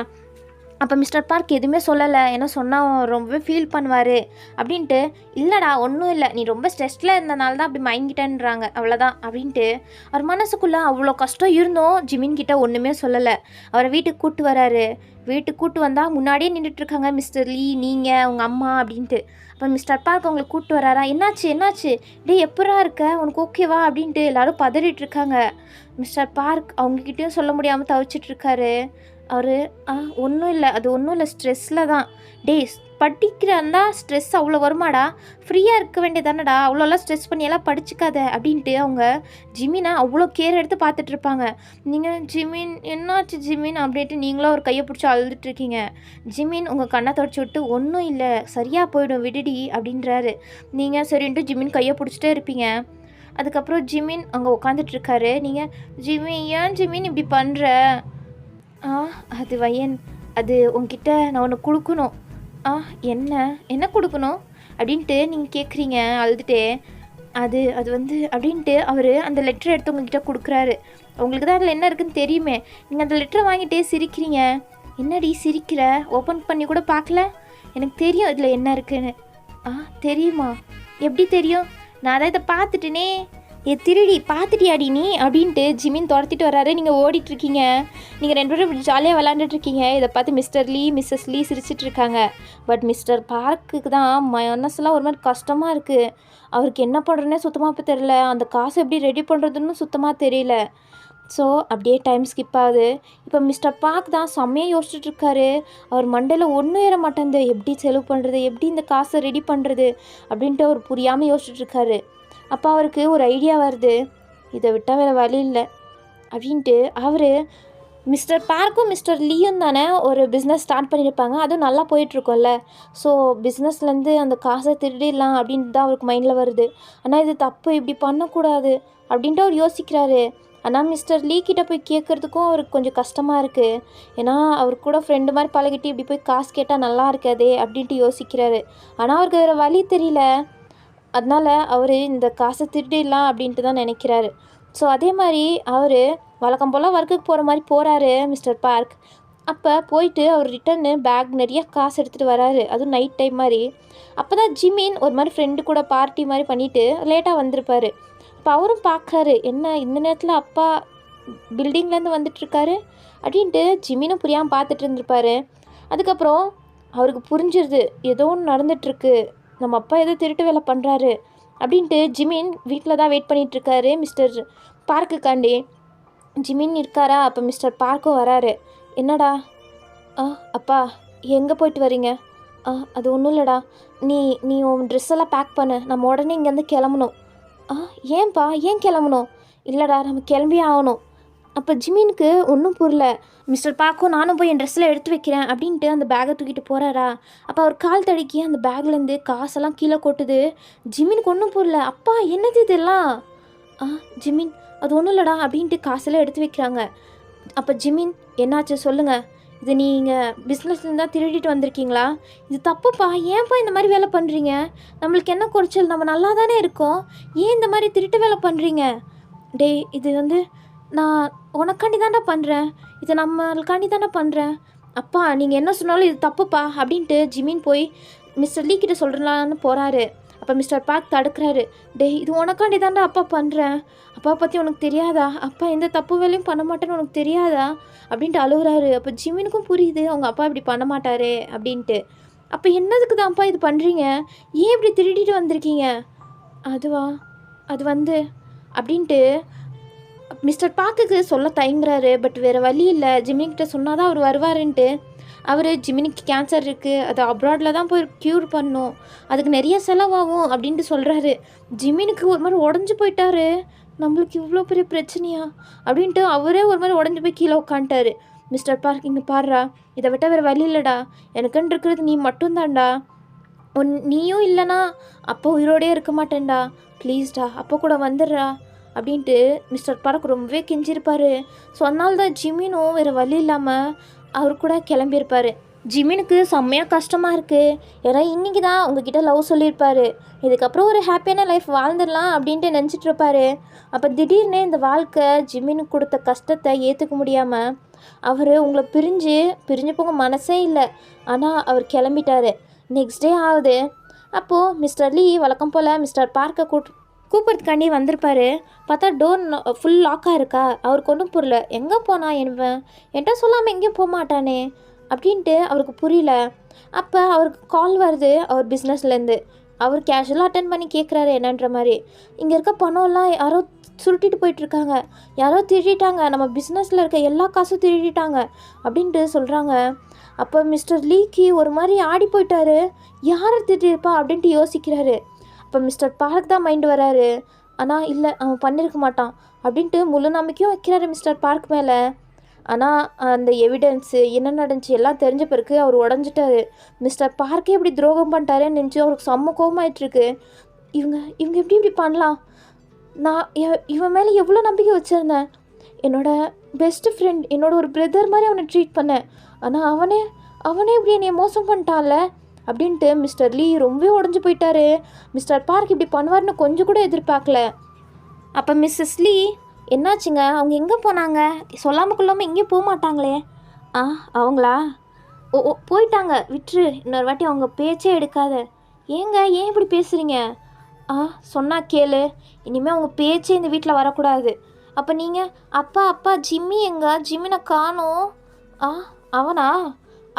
அப்போ மிஸ்டர் பார்க் எதுவுமே சொல்லலை, ஏன்னா சொன்னால் ரொம்பவே ஃபீல் பண்ணுவார் அப்படின்ட்டு, இல்லைடா ஒன்றும் இல்லை, நீ ரொம்ப ஸ்ட்ரெஸ்ஸில் இருந்தனால தான் அப்படி மயங்கிட்டேன்றாங்க, அவ்வளோதான் அப்படின்ட்டு அவர் மனசுக்குள்ளே அவ்வளோ கஷ்டம் இருந்தோம் ஜிமின்கிட்ட ஒன்றுமே சொல்லலை. அவரை வீட்டுக்கு கூப்பிட்டு வராரு. வீட்டுக்கு கூப்பிட்டு வந்தால் முன்னாடியே நின்றுட்டுருக்காங்க மிஸ்டர் லீ, நீங்கள் உங்கள் அம்மா அப்படின்ட்டு. அப்போ மிஸ்டர் பார்க் அவங்களை கூப்பிட்டு வராரா. என்னாச்சு என்னாச்சு, டே எப்படா இருக்க, உனக்கு ஓகேவா அப்படின்ட்டு எல்லோரும் பதறிட்டுருக்காங்க. மிஸ்டர் பார்க் அவங்கக்கிட்டேயும் சொல்ல முடியாமல் தவிச்சிட்ருக்காரு. அவர் ஒன்றும் இல்லை, அது ஒன்றும் இல்லை, ஸ்ட்ரெஸ்ஸில் தான். டே படிக்கிறந்தா ஸ்ட்ரெஸ் அவ்வளோ வருமாடா, ஃப்ரீயாக இருக்க வேண்டியதானடா, அவ்வளோலாம் ஸ்ட்ரெஸ் பண்ணியெல்லாம் படிச்சுக்காத அப்படின்ட்டு அவங்க ஜிமினை அவ்வளோ கேர் எடுத்து பார்த்துட்ருப்பாங்க. நீங்கள் ஜிமின் என்னாச்சு ஜிமின் அப்படின்ட்டு நீங்களும் ஒரு கையை பிடிச்சி அழுதுட்ருக்கீங்க. ஜிமின் உங்கள் கண்ணை தொடச்சி விட்டு, ஒன்றும் இல்லை சரியாக போயிடும் விடுடி அப்படின்றாரு. நீங்கள் சரின்ட்டு ஜிமின் கையை பிடிச்சிட்டே இருப்பீங்க. அதுக்கப்புறம் ஜிமின் அங்கே உட்காந்துட்ருக்காரு. நீங்கள் ஜிமின் ஏன் ஜிமின் இப்படி பண்ணுற, அது வயன், அது உங்ககிட்ட நான் ஒன்று கொடுக்கணும். என்ன என்ன கொடுக்கணும் அப்படின்ட்டு நீங்கள் கேட்குறீங்க அழுதுகிட்டே. அது அது வந்து அப்படின்ட்டு அவர் அந்த லெட்டரை எடுத்து உங்ககிட்ட கொடுக்குறாரு. உங்களுக்கு தான் அதில் என்ன இருக்குதுன்னு தெரியுமே, நீங்கள் அந்த லெட்டரை வாங்கிட்டே சிரிக்கிறீங்க. என்னடி சிரிக்கிற, ஓப்பன் பண்ணி கூட பார்க்கல, எனக்கு தெரியும் இதில் என்ன இருக்குன்னு. தெரியுமா, எப்படி தெரியும், நான் அதை இதை பார்த்துட்டேனே. திருடி பார்த்துட்டியாடி நீ அப்படின்ட்டு ஜிமின் துரத்திட்டு வராரு. நீங்கள் ஓடிட்டுருக்கீங்க, நீங்கள் 2 பேரும் இப்படி ஜாலியாக விளாண்டுட்ருக்கீங்க. இதை பார்த்து மிஸ்டர் லீ மிஸ்ஸஸ் லீ சிரிச்சிட்ருக்காங்க. பட் மிஸ்டர் பார்க்குக்கு தான் மனசெல்லாம் ஒரு மாதிரி கஷ்டமாக இருக்குது. அவருக்கு என்ன பண்ணுறதுனே சுத்தமாக இப்போ தெரியல, அந்த காசை எப்படி ரெடி பண்ணுறதுன்னு சுத்தமாக தெரியல. ஸோ அப்படியே டைம் ஸ்கிப் ஆகுது. இப்போ மிஸ்டர் பார்க் தான் செம்மையாக யோசிச்சுட்ருக்காரு. அவர் மண்டையில் ஒன்றும் ஏற மாட்டேங்குது, எப்படி செலவு பண்ணுறது, எப்படி இந்த காசை ரெடி பண்ணுறது அப்படின்ட்டு அவர் புரியாமல் யோசிச்சுட்ருக்காரு. அப்போ அவருக்கு ஒரு ஐடியா வருது, இதை விட்டால் வேறு வழி இல்லை அப்படின்ட்டு. அவர் மிஸ்டர் பார்க்கும் மிஸ்டர் லீயும் தானே ஒரு பிஸ்னஸ் ஸ்டார்ட் பண்ணியிருப்பாங்க, அதுவும் நல்லா போயிட்டுருக்கோம்ல. ஸோ பிஸ்னஸ்லேருந்து அந்த காசை திருடிடலாம் அப்படின்ட்டு தான் அவருக்கு மைண்டில் வருது. ஆனால் இது தப்பு, இப்படி பண்ணக்கூடாது அப்படின்ட்டு அவர் யோசிக்கிறாரு. ஆனால் மிஸ்டர் லீ கிட்டே போய் கேட்குறதுக்கும் அவருக்கு கொஞ்சம் கஷ்டமாக இருக்குது. ஏன்னா அவர் கூட ஃப்ரெண்டு மாதிரி பழகிட்டு இப்படி போய் காசு கேட்டால் நல்லா இருக்காதே அப்படின்ட்டு யோசிக்கிறாரு. ஆனால் அவருக்கு வேறு வழி தெரியல. அதனால் அவர் இந்த காசை திருடிடலாம் அப்படின்ட்டு தான் நினைக்கிறாரு. ஸோ அதே மாதிரி அவர் வழக்கம் போல் ஒர்க்குக்கு போகிற மாதிரி போகிறாரு மிஸ்டர் பார்க். அப்போ போயிட்டு அவர் ரிட்டர்னு பேக் நிறைய காசு எடுத்துகிட்டு வராரு, அதுவும் நைட் டைம் மாதிரி. அப்போ தான் ஜிமின் ஒரு மாதிரி ஃப்ரெண்டு கூட பார்ட்டி மாதிரி பண்ணிவிட்டு லேட்டாக வந்திருப்பார். அப்போ அவரும் பார்க்குறாரு, என்ன இந்த நேரத்தில் அப்பா பில்டிங்லேருந்து வந்துட்டுருக்காரு அப்படின்ட்டு ஜிமினும் புரியாமல் பார்த்துட்டு இருந்திருப்பார். அதுக்கப்புறம் அவருக்கு புரிஞ்சிருது, ஏதோ ஒன்று நடந்துகிட்ருக்கு, நம்ம அப்பா ஏதோ திருட்டு வேலை பண்ணுறாரு அப்படின்ட்டு ஜிமின் வீட்டில் தான் வெயிட் பண்ணிகிட்ருக்காரு மிஸ்டர் பார்க்குக்காண்டி. ஜிமின் இருக்காரா. அப்போ மிஸ்டர் பார்க்கும் வராரு. என்னடா, அப்பா எங்கே போயிட்டு வரீங்க? அது ஒன்றும் இல்லைடா, நீ உன் ட்ரெஸ்ஸெல்லாம் பேக் பண்ணு, நம்ம உடனே இங்கேருந்து கிளம்பணும். ஏன்பா ஏன் கிளம்பணும்? இல்லைடா நம்ம கிளம்பி ஆகணும். அப்போ ஜிமினுக்கு ஒன்றும் புரியல. மிஸ்டர் பார்க்கும் நானும் போய் என் ட்ரெஸ்ஸில் எடுத்து வைக்கிறேன் அப்படின்ட்டு அந்த பேக்கை தூக்கிட்டு போகிறாரா. அப்போ அவர் கால் தடுக்கி அந்த பேக்லேருந்து காசெல்லாம் கீழே கொட்டுது. ஜிமினுக்கு ஒன்றும் புரியல. அப்பா என்னது இதெல்லாம்? ஜிமின் அது ஒன்றும் இல்லைடா அப்படின்ட்டு காசெல்லாம் எடுத்து வைக்கிறாங்க. அப்போ ஜிமின் என்னாச்சு சொல்லுங்கள், இது நீங்கள் பிஸ்னஸ்லேருந்து தான் திருடிட்டு வந்திருக்கீங்களா? இது தப்புப்பா, ஏன்ப்பா இந்த மாதிரி வேலை பண்ணுறீங்க? நம்மளுக்கு என்ன குறைச்சல், நம்ம நல்லா தானே இருக்கோம், ஏன் இந்த மாதிரி திருட்டு வேலை பண்ணுறீங்க? டேய் இது நான் உனக்காண்டி தான்டா பண்ணுறேன், இது நம்மளுக்காண்டி தானே பண்ணுறேன். அப்பா நீங்கள் என்ன சொன்னாலும் இது தப்புப்பா அப்படின்ட்டு ஜிமின் போய் மிஸ்டர் லீ கிட்ட சொல்கிறலான்னு போகிறாரு. அப்போ மிஸ்டர் பார்க் தடுக்கிறாரு. டேய் இது உனக்காண்டி தாண்டா அப்பா பண்ணுறேன், அப்பா பற்றி உனக்கு தெரியாதா, அப்பா எந்த தப்பு வேலையும் பண்ண மாட்டேன்னு உனக்கு தெரியாதா அப்படின்ட்டு அழுகுறாரு. அப்போ ஜிமினுக்கும் புரியுது அவங்க அப்பா இப்படி பண்ண மாட்டாரு அப்படின்ட்டு. அப்போ என்னதுக்கு தான்ப்பா இது பண்ணுறீங்க, ஏன் இப்படி திருடிட்டு வந்திருக்கீங்க? அதுவா அது அப்படின்ட்டு மிஸ்டர் பார்க்குக்கு சொல்ல தயங்குறாரு. பட் வேறு வழி இல்லை, ஜிமினிக்கிட்ட சொன்னால் தான் அவர் வருவாருன்ட்டு அவர் ஜிமினிக்கு கேன்சர் இருக்குது, அது அப்ராடில் தான் போய் க்யூர் பண்ணணும், அதுக்கு நிறைய செலவாகும் அப்படின்ட்டு சொல்கிறாரு. ஜிமினுக்கு ஒரு மாதிரி உடஞ்சி போயிட்டாரு, நம்மளுக்கு இவ்வளோ பெரிய பிரச்சனையா அப்படின்ட்டு அவரே ஒரு மாதிரி உடஞ்சி போய் கீழே உட்காந்துட்டாரு. மிஸ்டர் பார்க் இங்கே பாடுறா, இதை விட்டால் வேறு வழி இல்லைடா, எனக்குன்னு இருக்கிறது நீ மட்டும்தான்டா, நீயும் இல்லைனா அப்போ உயிரோடே இருக்க மாட்டேன்டா, ப்ளீஸ்டா அப்போ கூட வந்துடுறா அப்படின்ட்டு மிஸ்டர் பார்க் ரொம்பவே கெஞ்சிருப்பார். ஸோ அதனால தான் ஜிமினும் வேறு வழி இல்லாமல் அவர் கூட கிளம்பியிருப்பார். ஜிமினுக்கு செம்மையாக கஷ்டமாக இருக்குது, ஏன்னா இன்றைக்கி தான் உங்ககிட்ட லவ் சொல்லியிருப்பார், இதுக்கப்புறம் ஒரு ஹாப்பியான லைஃப் வாழ்ந்துடலாம் அப்படின்ட்டு நினச்சிட்ருப்பாரு. அப்போ திடீர்னு இந்த வாழ்க்கை ஜிமினுக்கு கொடுத்த கஷ்டத்தை ஏற்றுக்க முடியாமல் அவர் உங்களை பிரிஞ்சு போக மனசே இல்லை, ஆனால் அவர் கிளம்பிட்டார். நெக்ஸ்ட் டே ஆகுது. அப்போது மிஸ்டர் லீ வழக்கம் போல் மிஸ்டர் பார்க்கை கூப்பிட்றதுக்காண்டி வந்திருப்பார். பார்த்தா டோர் ஃபுல் லாக்காக இருக்கா. அவருக்கு ஒன்றும் புரியல, எங்கே போனா என்கிட்ட சொல்லாமல் எங்கேயும் போக மாட்டானே அப்படின்ட்டு அவருக்கு புரியல. அப்போ அவருக்கு கால் வருது அவர் பிஸ்னஸ்லேருந்து. அவர் கேஷுவலாக அட்டன் பண்ணி கேட்குறாரு என்னன்ற மாதிரி. இங்கே இருக்க பணம்லாம் யாரோ சுருட்டிட்டு போயிட்டுருக்காங்க, யாரோ திருடிட்டாங்க, நம்ம பிஸ்னஸில் இருக்க எல்லா காசும் திருடிட்டாங்க அப்படின்ட்டு சொல்கிறாங்க. அப்போ மிஸ்டர் லீக்கு ஒரு மாதிரி ஆடி போயிட்டாரு, யாரை திருடிருப்பா அப்படின்ட்டு யோசிக்கிறாரு. இப்போ மிஸ்டர் பார்க் தான் மைண்டு வராரு, ஆனால் இல்லை அவன் பண்ணியிருக்க மாட்டான் அப்படின்ட்டு முழு நம்பிக்கையும் வைக்கிறாரு மிஸ்டர் பார்க் மேலே. ஆனால் அந்த எவிடன்ஸு என்ன நடந்துச்சு எல்லாம் தெரிஞ்ச பிறகு அவர் உடஞ்சிட்டாரு. மிஸ்டர் பார்க்கே இப்படி துரோகம் பண்ணிட்டாரேன்னு நினச்சி அவருக்கு செம்ம கோவமாயிட்டுருக்கு. இவங்க இப்படி பண்ணலாம், நான் இவன் மேலே எவ்வளோ நம்பிக்கை வச்சுருந்தேன், என்னோடய பெஸ்ட்டு ஃப்ரெண்ட், என்னோட ஒரு பிரதர் மாதிரி அவனை ட்ரீட் பண்ணேன், ஆனால் அவனே இப்படி என்னை மோசம் பண்ணிட்டான்ல அப்படின்ட்டு மிஸ்டர் லீ ரொம்பவே உடஞ்சி போயிட்டாரு. மிஸ்டர் பார்க் இப்படி பண்ணுவார்னு கொஞ்சம் கூட எதிர்பார்க்கல. அப்போ மிஸ்ஸஸ் லீ என்னாச்சுங்க, அவங்க எங்கே போனாங்க, சொல்லாமல் கொள்ளாமல் எங்கேயும் போக மாட்டாங்களே? அவங்களா போயிட்டாங்க, விட்டுரு, இன்னொரு வாட்டி அவங்க பேச்சே எடுக்காத. ஏன் இப்படி பேசுகிறீங்க? சொன்னால் கேளு, இனிமேல் அவங்க பேச்சே இந்த வீட்டில் வரக்கூடாது. அப்போ நீங்கள் அப்பா ஜிம்மி ஜிம்மினை காணோம்.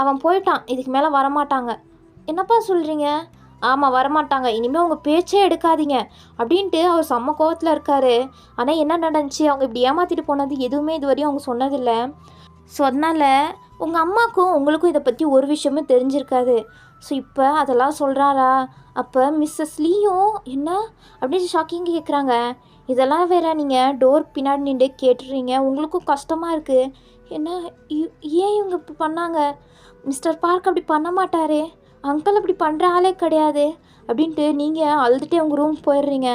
அவன் போயிட்டான், இதுக்கு மேலே வரமாட்டாங்க. என்னப்பா சொல்கிறீங்க? ஆமாம் வரமாட்டாங்க, இனிமேல் அவங்க பேச்சே எடுக்காதீங்க அப்படின்ட்டு அவர் செம்ம கோவத்தில் இருக்கார். ஆனால் என்ன நடந்துச்சு, அவங்க இப்படி ஏமாற்றிட்டு போனது எதுவுமே இதுவரையும் அவங்க சொன்னதில்லை. ஸோ அதனால் உங்கள் அம்மாவுக்கும் உங்களுக்கும் இதை பற்றி ஒரு விஷயமும் தெரிஞ்சிருக்காது. ஸோ இப்போ அதெல்லாம் சொல்கிறாரா? அப்போ மிஸ்ஸஸ் லீயும் என்ன அப்படின்னு ஷாக்கிங் கேட்குறாங்க. இதெல்லாம் வேற நீங்கள் டோர் பின்னாடி நின்று கேட்டுறீங்க, உங்களுக்கும் கஷ்டமாக இருக்குது. என்ன ஏன் இவங்க இப்போ பண்ணாங்க? மிஸ்டர் பார்க் அப்படி பண்ண மாட்டாரே, அங்கிள் அப்படி பண்ணுற ஆளே கிடையாது அப்படின்ட்டு நீங்கள் அழுதுகிட்டே உங்கள் ரூம் போயிடுறீங்க.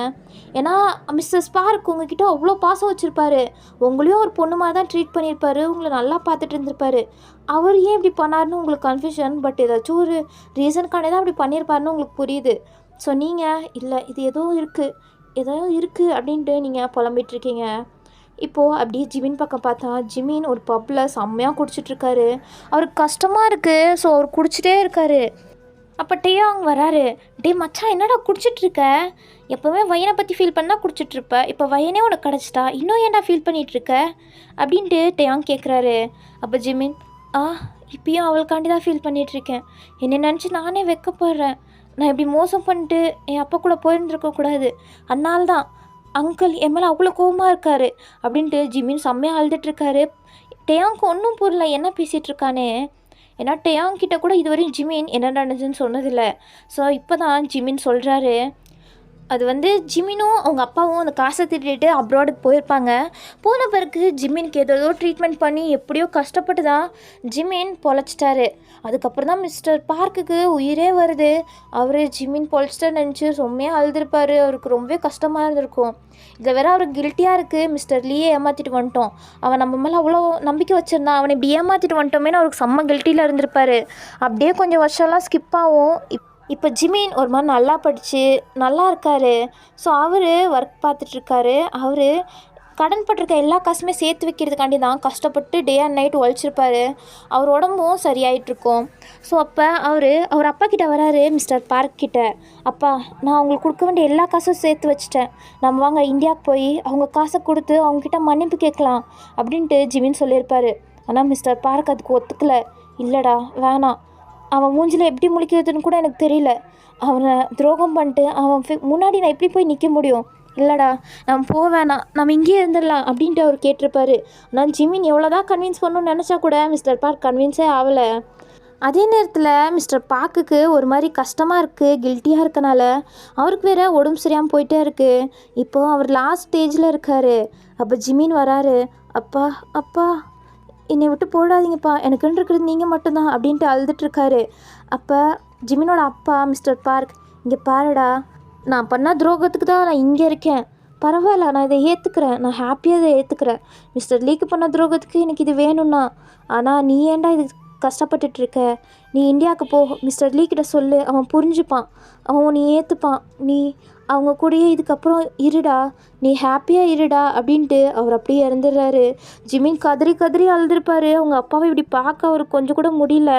ஏன்னா மிஸ்ஸஸ் பார்க் உங்ககிட்ட அவ்வளோ பாசம் வச்சுருப்பாரு, உங்களையும் ஒரு பொண்ணு மாதிரி தான் ட்ரீட் பண்ணியிருப்பாரு, உங்களை நல்லா பார்த்துட்டு இருந்திருப்பாரு. அவர் ஏன் இப்படி பண்ணாருன்னு உங்களுக்கு கன்ஃபியூஷன், பட் ஏதாச்சும் ஒரு ரீசனுக்கானே தான் அப்படி பண்ணியிருப்பாருன்னு உங்களுக்கு புரியுது. ஸோ நீங்கள் இல்லை இது ஏதோ இருக்குது அப்படின்ட்டு நீங்கள் புலம்பிகிட்ருக்கீங்க. இப்போது அப்படியே ஜிமின் பக்கம் பார்த்தா ஜிமின் ஒரு பப்பில் செம்மையாக குடிச்சிட்ருக்காரு. அவருக்கு கஷ்டமாக இருக்குது, ஸோ அவர் குடிச்சிட்டே இருக்காரு. அப்போ டேயாங் வராரு. டே மச்சான் என்னடா குடிச்சிட்ருக்க, எப்போவுமே வயனை பற்றி ஃபீல் பண்ணால் குடிச்சிட்ருப்ப, இப்போ வயனே உனக்கு கிடச்சிட்டா, இன்னும் ஏன்டா ஃபீல் பண்ணிகிட்ருக்க அப்படின்ட்டு டேயாங் கேட்குறாரு. அப்போ ஜிமின் இப்பயும் அவளுக்காண்டி தான் ஃபீல் பண்ணிகிட்ருக்கேன், என்னை நினச்சி நானே வெக்கப்படுறேன், நான் இப்படி மோசம் பண்ணிட்டு என் அப்பா கூட போயிருந்துருக்கக்கூடாது, அதனால தான் அங்கிள் என் மேலே அவ்வளோ கோவமாக இருக்காரு அப்படின்ட்டு ஜிமின் செம்மையாக அழுதுட்ருக்காரு. டேயாங்க்கு ஒன்றும் புரியல என்ன பேசிகிட்ருக்கானே. ஏன்னா டேயாங் கிட்ட கூட இதுவரையும் ஜிமின் என்ன நடந்துச்சுன்னு சொன்னதில்லை. ஸோ இப்போ தான் ஜிமின் சொல்கிறாரு, அது வந்து ஜிமினும் அவங்க அப்பாவும் அந்த காசை திருடிட்டு அப்ராடுக்கு போயிருப்பாங்க. போன பிறகு ஜிமினுக்கு ஏதோ ட்ரீட்மெண்ட் பண்ணி எப்படியோ கஷ்டப்பட்டு தான் ஜிமின் பொழைச்சிட்டாரு. அதுக்கப்புறம் தான் மிஸ்டர் பார்க்குக்கு உயிரே வருது. அவர் ஜிமின் பொழைச்சிட்டாரு நினச்சி ரொம்பவே அழுதுருப்பார். அவருக்கு ரொம்பவே கஷ்டமாக இருந்திருக்கும். இதில் வேற அவருக்கு கில்ட்டியாக இருக்குது. மிஸ்டர் லீயே ஏமாற்றிட்டு வந்துட்டோம், அவன் நம்ம மேலே அவ்வளோ நம்பிக்கை வச்சுருந்தான், அவனை இப்படி ஏமாற்றிட்டு வந்துட்டோமேனு அவருக்கு செம்ம கில்ட்டியில் இருந்திருப்பார். அப்படியே கொஞ்சம் வருஷம்லாம் ஸ்கிப் ஆகும். இப்போ ஜிமின் ஒரு மாதிரி நல்லா படித்து நல்லா இருக்கார். ஸோ அவர் ஒர்க் பார்த்துட்ருக்காரு. அவர் கடன் பட்டிருக்க எல்லா காசுமே சேர்த்து வைக்கிறதுக்காண்டி தான் கஷ்டப்பட்டு டே அண்ட் நைட் உழைச்சிருப்பார். அவர் உடம்பும் சரியாயிட்ருக்கும். ஸோ அப்போ அவர் அப்பா கிட்டே வராரு, மிஸ்டர் பார்க் கிட்ட. அப்பா, நான் அவங்களுக்கு கொடுக்க வேண்டிய எல்லா காசும் சேர்த்து வச்சுட்டேன், நம்ம வாங்க இந்தியாவுக்கு போய் அவங்க காசை கொடுத்து அவங்கக்கிட்ட மன்னிப்பு கேட்கலாம் அப்படின்ட்டு ஜிமின் சொல்லியிருப்பார். ஆனால் மிஸ்டர் பார்க் அதுக்கு ஒத்துக்கலை. இல்லைடா வேணாம், அவன் மூஞ்சில் எப்படி முழிக்கிறதுன்னு கூட எனக்கு தெரியல, அவனை துரோகம் பண்ணிட்டு அவன் முன்னாடி நான் எப்படி போய் நிற்க முடியும், இல்லைடா நம்ம போக வேணாம், நம்ம இங்கேயே இருந்துடலாம் அப்படின்ட்டு அவர் கேட்டிருப்பாரு. நான் ஜிமின் எவ்வளோதான் கன்வின்ஸ் பண்ணணும்னு நினச்சா கூட மிஸ்டர் பார்க் கன்வின்ஸே ஆகலை. அதே நேரத்தில் மிஸ்டர் பார்க்குக்கு ஒரு மாதிரி கஷ்டமாக இருக்குது, கில்ட்டியாக இருக்கனால அவருக்கு வேறு உடம்பு சரியாமல் போயிட்டே இருக்குது. இப்போது அவர் லாஸ்ட் ஸ்டேஜில் இருக்கார். அப்போ ஜிமின் வராரு. அப்பா அப்பா என்னை விட்டு போடாதீங்கப்பா, எனக்குன்னு இருக்கிறது நீங்கள் மட்டும்தான் அப்படின்ட்டு அழுதுட்ருக்காரு. அப்போ ஜிமினோட அப்பா மிஸ்டர் பார்க், இங்கே பாருடா, நான் பண்ண துரோகத்துக்கு தான் நான் இங்கே இருக்கேன், பரவாயில்ல, நான் இதை ஏற்றுக்கிறேன், நான் ஹாப்பியாக இதை ஏற்றுக்கிறேன். மிஸ்டர் லீக்கு பண்ண துரோகத்துக்கு எனக்கு இது வேணும்னா, ஆனால் நீ ஏன்டா இது கஷ்டப்பட்டுட்ருக்க, நீ இந்தியாவுக்கு போ, மிஸ்டர் லீக்கிட்ட சொல்லு, அவன் புரிஞ்சுப்பான், அவன் நீ ஏற்றுப்பான், நீ அவங்க கூடயே இதுக்கப்புறம் இருடா, நீ ஹாப்பியாக இருடா அப்படின்ட்டு அவர் அப்படியே இறந்துடுறாரு. ஜிமின் கதறி கதறி அழுதுருப்பார். அவங்க அப்பாவை இப்படி பார்க்க அவருக்கு கொஞ்சம் கூட முடியல,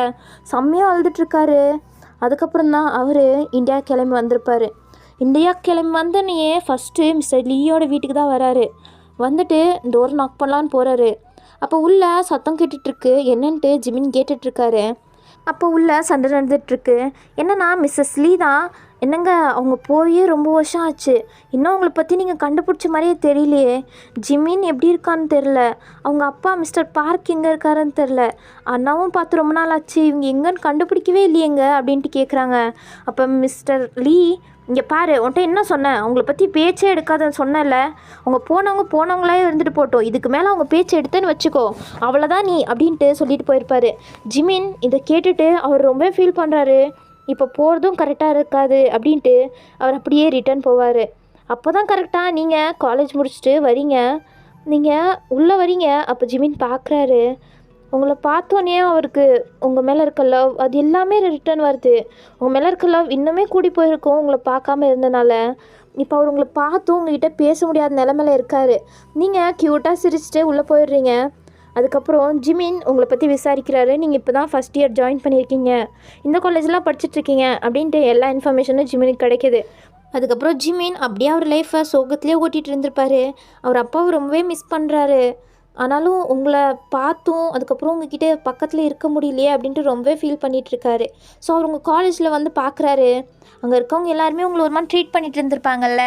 செம்மையாக அழுதுட்ருக்காரு. அதுக்கப்புறம் தான் அவர் இந்தியா கிளம்பி வந்திருப்பார். இந்தியா கிளம்பி வந்தோடனே ஃபஸ்ட்டு மிஸ்டர் லீயோட வீட்டுக்கு தான் வராரு. வந்துட்டு டோர் நாக் பண்ணலான்னு போகிறாரு. அப்போ உள்ள சத்தம் கேட்டுட்ருக்கு. என்னன்ட்டு ஜிமின் கேட்டுட்ருக்காரு. அப்போ உள்ள சண்டை நடந்துகிட்ருக்கு. என்னன்னா மிஸ்ஸஸ் லீ தான். என்னங்க, அவங்க போய் ரொம்ப வருஷம் ஆச்சு, இன்னும் அவங்கள பற்றி நீங்கள் கண்டுபிடிச்ச மாதிரியே தெரியலையே, ஜிமின் எப்படி இருக்கான்னு தெரில, அவங்க அப்பா மிஸ்டர் பார்க் எங்கே இருக்காருன்னு தெரில, அண்ணாவும் பார்த்து ரொம்ப நாள் ஆச்சு, இவங்க எங்கன்னு கண்டுபிடிக்கவே இல்லையேங்க அப்படின்ட்டு கேட்குறாங்க. அப்போ மிஸ்டர் லீ, இங்கே பாரு, உன்ட்ட என்ன சொன்னேன், அவங்கள பற்றி பேச்சே எடுக்காதன்னு சொன்னல, அவங்க போனவங்களே இருந்துட்டு போட்டோம், இதுக்கு மேலே அவங்க பேச்சு எடுத்தேன்னு வச்சுக்கோ, அவ்வளோதான் நீ அப்படின்ட்டு சொல்லிட்டு போயிருப்பார். ஜிமின் இதை கேட்டுட்டு அவர் ரொம்ப ஃபீல் பண்ணுறாரு. இப்போ போகிறதும் கரெக்டாக இருக்காது அப்படின்ட்டு அவர் அப்படியே ரிட்டர்ன் போவார். அப்போ தான் கரெக்டாக நீங்கள் காலேஜ் முடிச்சுட்டு வரீங்க, நீங்கள் உள்ளே வரீங்க. அப்போ ஜிமின் பார்க்குறாரு. உங்களை பார்த்தோன்னே அவருக்கு உங்கள் மேலே இருக்க லவ் அது எல்லாமே ரிட்டர்ன் வருது. உங்கள் மேலே இருக்க லவ் இன்னுமே கூடி போயிருக்கும் உங்களை பார்க்காம இருந்தனால. இப்போ அவர் உங்களை பார்த்தும் உங்ககிட்ட பேச முடியாத நிலமையில இருக்கார். நீங்கள் க்யூட்டாக சிரிச்சுட்டு உள்ளே போயிடுறீங்க. அதுக்கப்புறம் ஜிமின் உங்களை பற்றி விசாரிக்கிறாரு. நீங்கள் இப்போ தான் ஃபஸ்ட் இயர் ஜாயின் பண்ணியிருக்கீங்க, இந்த காலேஜெலாம் படிச்சுட்ருக்கீங்க அப்படின்ட்டு எல்லா இன்ஃபர்மேஷனும் ஜிமினுக்கு கிடைக்கிது. அதுக்கப்புறம் ஜிமின் அப்படியே அவர் லைஃப்பை சோகத்திலே ஓட்டிகிட்டு இருந்திருப்பார். அவர் அப்பாவை ரொம்பவே மிஸ் பண்ணுறாரு. ஆனாலும் உங்களை பார்த்தும் அதுக்கப்புறம் உங்ககிட்ட பக்கத்தில் இருக்க முடியலையே அப்படின்ட்டு ரொம்பவே ஃபீல் பண்ணிகிட்ருக்காரு. ஸோ அவர் உங்கள் காலேஜில் வந்து பார்க்குறாரு. அங்கே இருக்கவங்க எல்லாருமே உங்களை ஒரு மாதிரி ட்ரீட் பண்ணிகிட்டு இருந்திருப்பாங்கல்ல,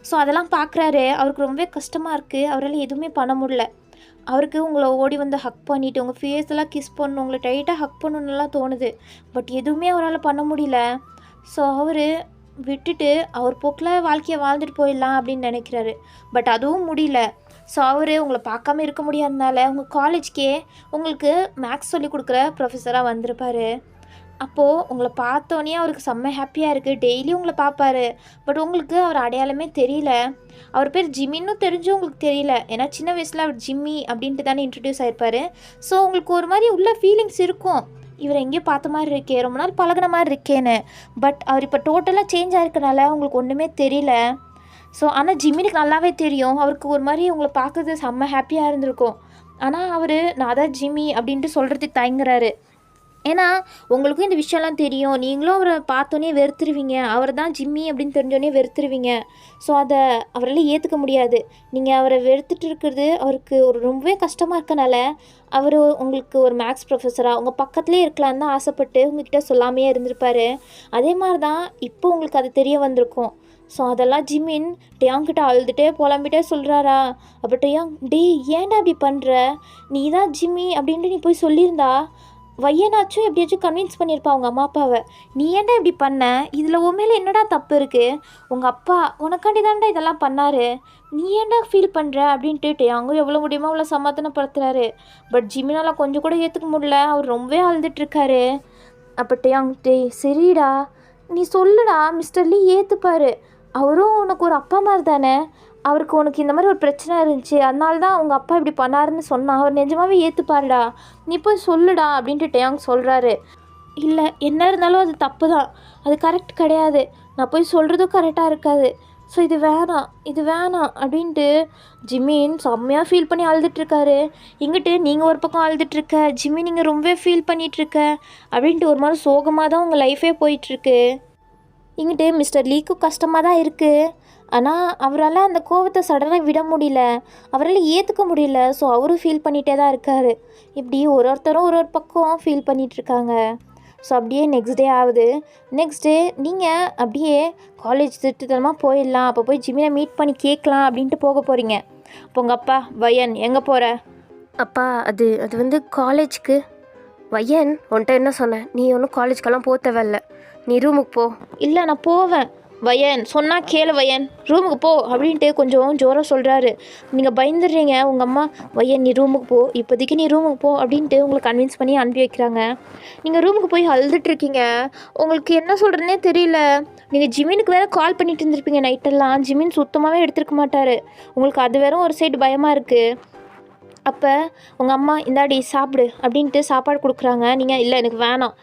ஸோ அதெல்லாம் பார்க்குறாரு. அவருக்கு ரொம்பவே கஷ்டமாக இருக்குது. அவரால் எதுவுமே பண்ண முடியல. அவருக்கு உங்களை ஓடி வந்து ஹக் பண்ணிவிட்டு உங்கள் ஃபேஸெல்லாம் கிஸ் பண்ணணும், உங்களை டைட்டாக ஹக் பண்ணணுன்னெலாம் தோணுது. பட் எதுவுமே அவரால் பண்ண முடியல. ஸோ அவர் விட்டுட்டு அவர் போக்கில் வாழ்க்கையை வாழ்ந்துட்டு போயிடலாம் அப்படின்னு நினைக்கிறாரு. பட் அதுவும் முடியல. ஸோ அவர் உங்களை பார்க்காம இருக்க முடியாதனால உங்கள் காலேஜ்க்கே உங்களுக்கு மேக்ஸ் சொல்லி கொடுக்குற ப்ரொஃபஸராக வந்திருப்பார். அப்போது உங்களை பார்த்தோன்னே அவருக்கு செம்ம ஹாப்பியாக இருக்குது. டெய்லி உங்களை பார்ப்பாரு. பட் உங்களுக்கு அவர் அடையாளமே தெரியல. அவர் பேர் ஜிம்மின்னும் தெரிஞ்சும் உங்களுக்கு தெரியல. ஏன்னா சின்ன வயசில் அவர் ஜிம்மி அப்படின்ட்டு தானே இன்ட்ரடியூஸ் ஆகிருப்பார். ஸோ உங்களுக்கு ஒரு மாதிரி உள்ள ஃபீலிங்ஸ் இருக்கும், இவர் எங்கேயோ பார்த்த மாதிரி இருக்கே, ரொம்ப நாள் பழகின மாதிரி இருக்கேன்னு. பட் அவர் இப்போ டோட்டலாக சேஞ்ச் ஆகிருக்கனால உங்களுக்கு ஒன்றுமே தெரியல. ஸோ ஆனால் ஜிம்மினுக்கு நல்லாவே தெரியும். அவருக்கு ஒரு மாதிரி உங்களை பார்க்குறது செம்ம ஹாப்பியாக இருந்திருக்கும். ஆனால் அவர் நான் தான் ஜிம்மி அப்படின்ட்டு சொல்கிறதுக்கு தயங்குறாரு. ஏன்னா உங்களுக்கும் இந்த விஷயம்லாம் தெரியும், நீங்களும் அவரை பார்த்தோன்னே வெறுத்துருவீங்க, அவர் தான் ஜிம்மி அப்படின்னு தெரிஞ்சோடனே வெறுத்துருவீங்க. ஸோ அதை அவரால் ஏற்றுக்க முடியாது. நீங்கள் அவரை வெறுத்துட்டு இருக்கிறது அவருக்கு ஒரு ரொம்பவே கஷ்டமாக இருக்கனால அவர் உங்களுக்கு ஒரு மேக்ஸ் ப்ரொஃபஸராக உங்கள் பக்கத்துலேயே இருக்கலான்னு தான் ஆசைப்பட்டு உங்ககிட்ட சொல்லாமையே இருந்திருப்பார். அதே மாதிரி தான் இப்போ உங்களுக்கு அது தெரிய வந்திருக்கும். ஸோ அதெல்லாம் ஜிமின் டேயாங்கிட்ட அழுதுகிட்டே புலம்பிட்டே சொல்கிறாரா. அப்போ டேயாங், டே ஏன்டா அப்படி பண்ணுற, நீ தான் ஜிம்மி அப்படின்ட்டு நீ போய் சொல்லியிருந்தா வையனாச்சும் எப்படியாச்சும் கன்வின்ஸ் பண்ணியிருப்பா அவங்க அம்மா அப்பாவை. நீ ஏன்டா இப்படி பண்ண, இதில் உன் மேலே என்னடா தப்பு இருக்குது, உங்கள் அப்பா உனக்காண்டி தான்டா இதெல்லாம் பண்ணார், நீ ஏன்டா ஃபீல் பண்ணுற அப்படின்ட்டு டேயாங்கும் எவ்வளோ முடியுமோ அவ்வளோ சமாதானப்படுத்துகிறாரு. பட் ஜிமினால் கொஞ்சம் கூட ஏற்றுக்க முடியல. அவர் ரொம்பவே அழுதுட்டுருக்காரு. அப்போ டேயாங், சரிடா நீ சொல்லுடா, மிஸ்டர் லீ ஏற்றுப்பார், அவரும் உனக்கு ஒரு அப்பா மாதிரி தானே, அவருக்கு உனக்கு இந்த மாதிரி ஒரு பிரச்சனை இருந்துச்சு, அதனால தான் அவங்க அப்பா இப்படி பண்ணாருன்னு சொன்னால் அவர் நிஜமாவே ஏற்றுப்பாருடா, நீ போய் சொல்லுடா அப்படின்ட்டு டேயாங் சொல்கிறாரு. இல்லை என்ன இருந்தாலும் அது தப்பு தான், அது கரெக்ட் கிடையாது, நான் போய் சொல்கிறதும் கரெக்டாக இருக்காது, ஸோ இது வேணாம் அப்படின்ட்டு ஜிமின் செம்மையாக ஃபீல் பண்ணி அழுதுட்ருக்காரு. இங்கிட்டு நீங்கள் ஒரு பக்கம் அழுதுட்ருக்க, ஜிம்மி நீங்கள் ரொம்பவே ஃபீல் பண்ணிகிட்ருக்க அப்படின்ட்டு ஒரு மாதிரி சோகமாக தான் உங்கள் லைஃபே போயிட்டுருக்கு. இங்கிட்டு மிஸ்டர் லீக்கும் கஷ்டமாக தான் இருக்குது. ஆனால் அவரால் அந்த கோவத்தை சடனாக விட முடியல, அவரால் ஏற்றுக்க முடியல. ஸோ அவரும் ஃபீல் பண்ணிகிட்டே தான் இருக்கார். இப்படி ஒருத்தரும் ஒரு பக்கம் ஃபீல் பண்ணிகிட்ருக்காங்க. ஸோ அப்படியே நெக்ஸ்ட் டே ஆகுது. நெக்ஸ்ட் டே நீங்கள் அப்படியே காலேஜ் திட்டத்தனமாக போயிடலாம், அப்போ போய் ஜிம்மினை மீட் பண்ணி கேட்கலாம் அப்படின்ட்டு போக போகிறீங்க. அப்போ உங்கள் அப்பா, வையன் எங்கே போகிற? அப்பா அது வந்து காலேஜுக்கு. வையன், உன்ட்ட என்ன சொன்னேன், நீ ஒன்றும் காலேஜ்க்கெல்லாம் போக தேவையில்ல, நீ ரூமுக்கு போ. இல்லை நான் போவேன். வையன் சொன்னால் கேளு வையன், ரூமுக்கு போ அப்படின்ட்டு கொஞ்சம் ஜோராக சொல்கிறாரு. நீங்கள் பயந்துடுறீங்க. உங்கள் அம்மா, வையன் நீ ரூமுக்கு போ, இப்போதைக்கு நீ ரூமுக்கு போ அப்படின்ட்டு உங்களை கன்வின்ஸ் பண்ணி அனுப்பி வைக்கிறாங்க. நீங்கள் ரூமுக்கு போய் அழுதுட்ருக்கீங்க. உங்களுக்கு என்ன சொல்கிறதுனே தெரியல. நீங்கள் ஜிமினுக்கு வேறு கால் பண்ணிட்டு இருந்திருப்பீங்க நைட்டெல்லாம். ஜிமின் சுத்தமாகவே எடுத்துருக்க மாட்டார். உங்களுக்கு அது வேறு ஒரு சைடு பயமாக இருக்குது. அப்போ உங்கள் அம்மா இந்தாடி சாப்பிடு அப்படின்ட்டு சாப்பாடு கொடுக்குறாங்க. நீங்கள் இல்லை எனக்கு வேணாம்,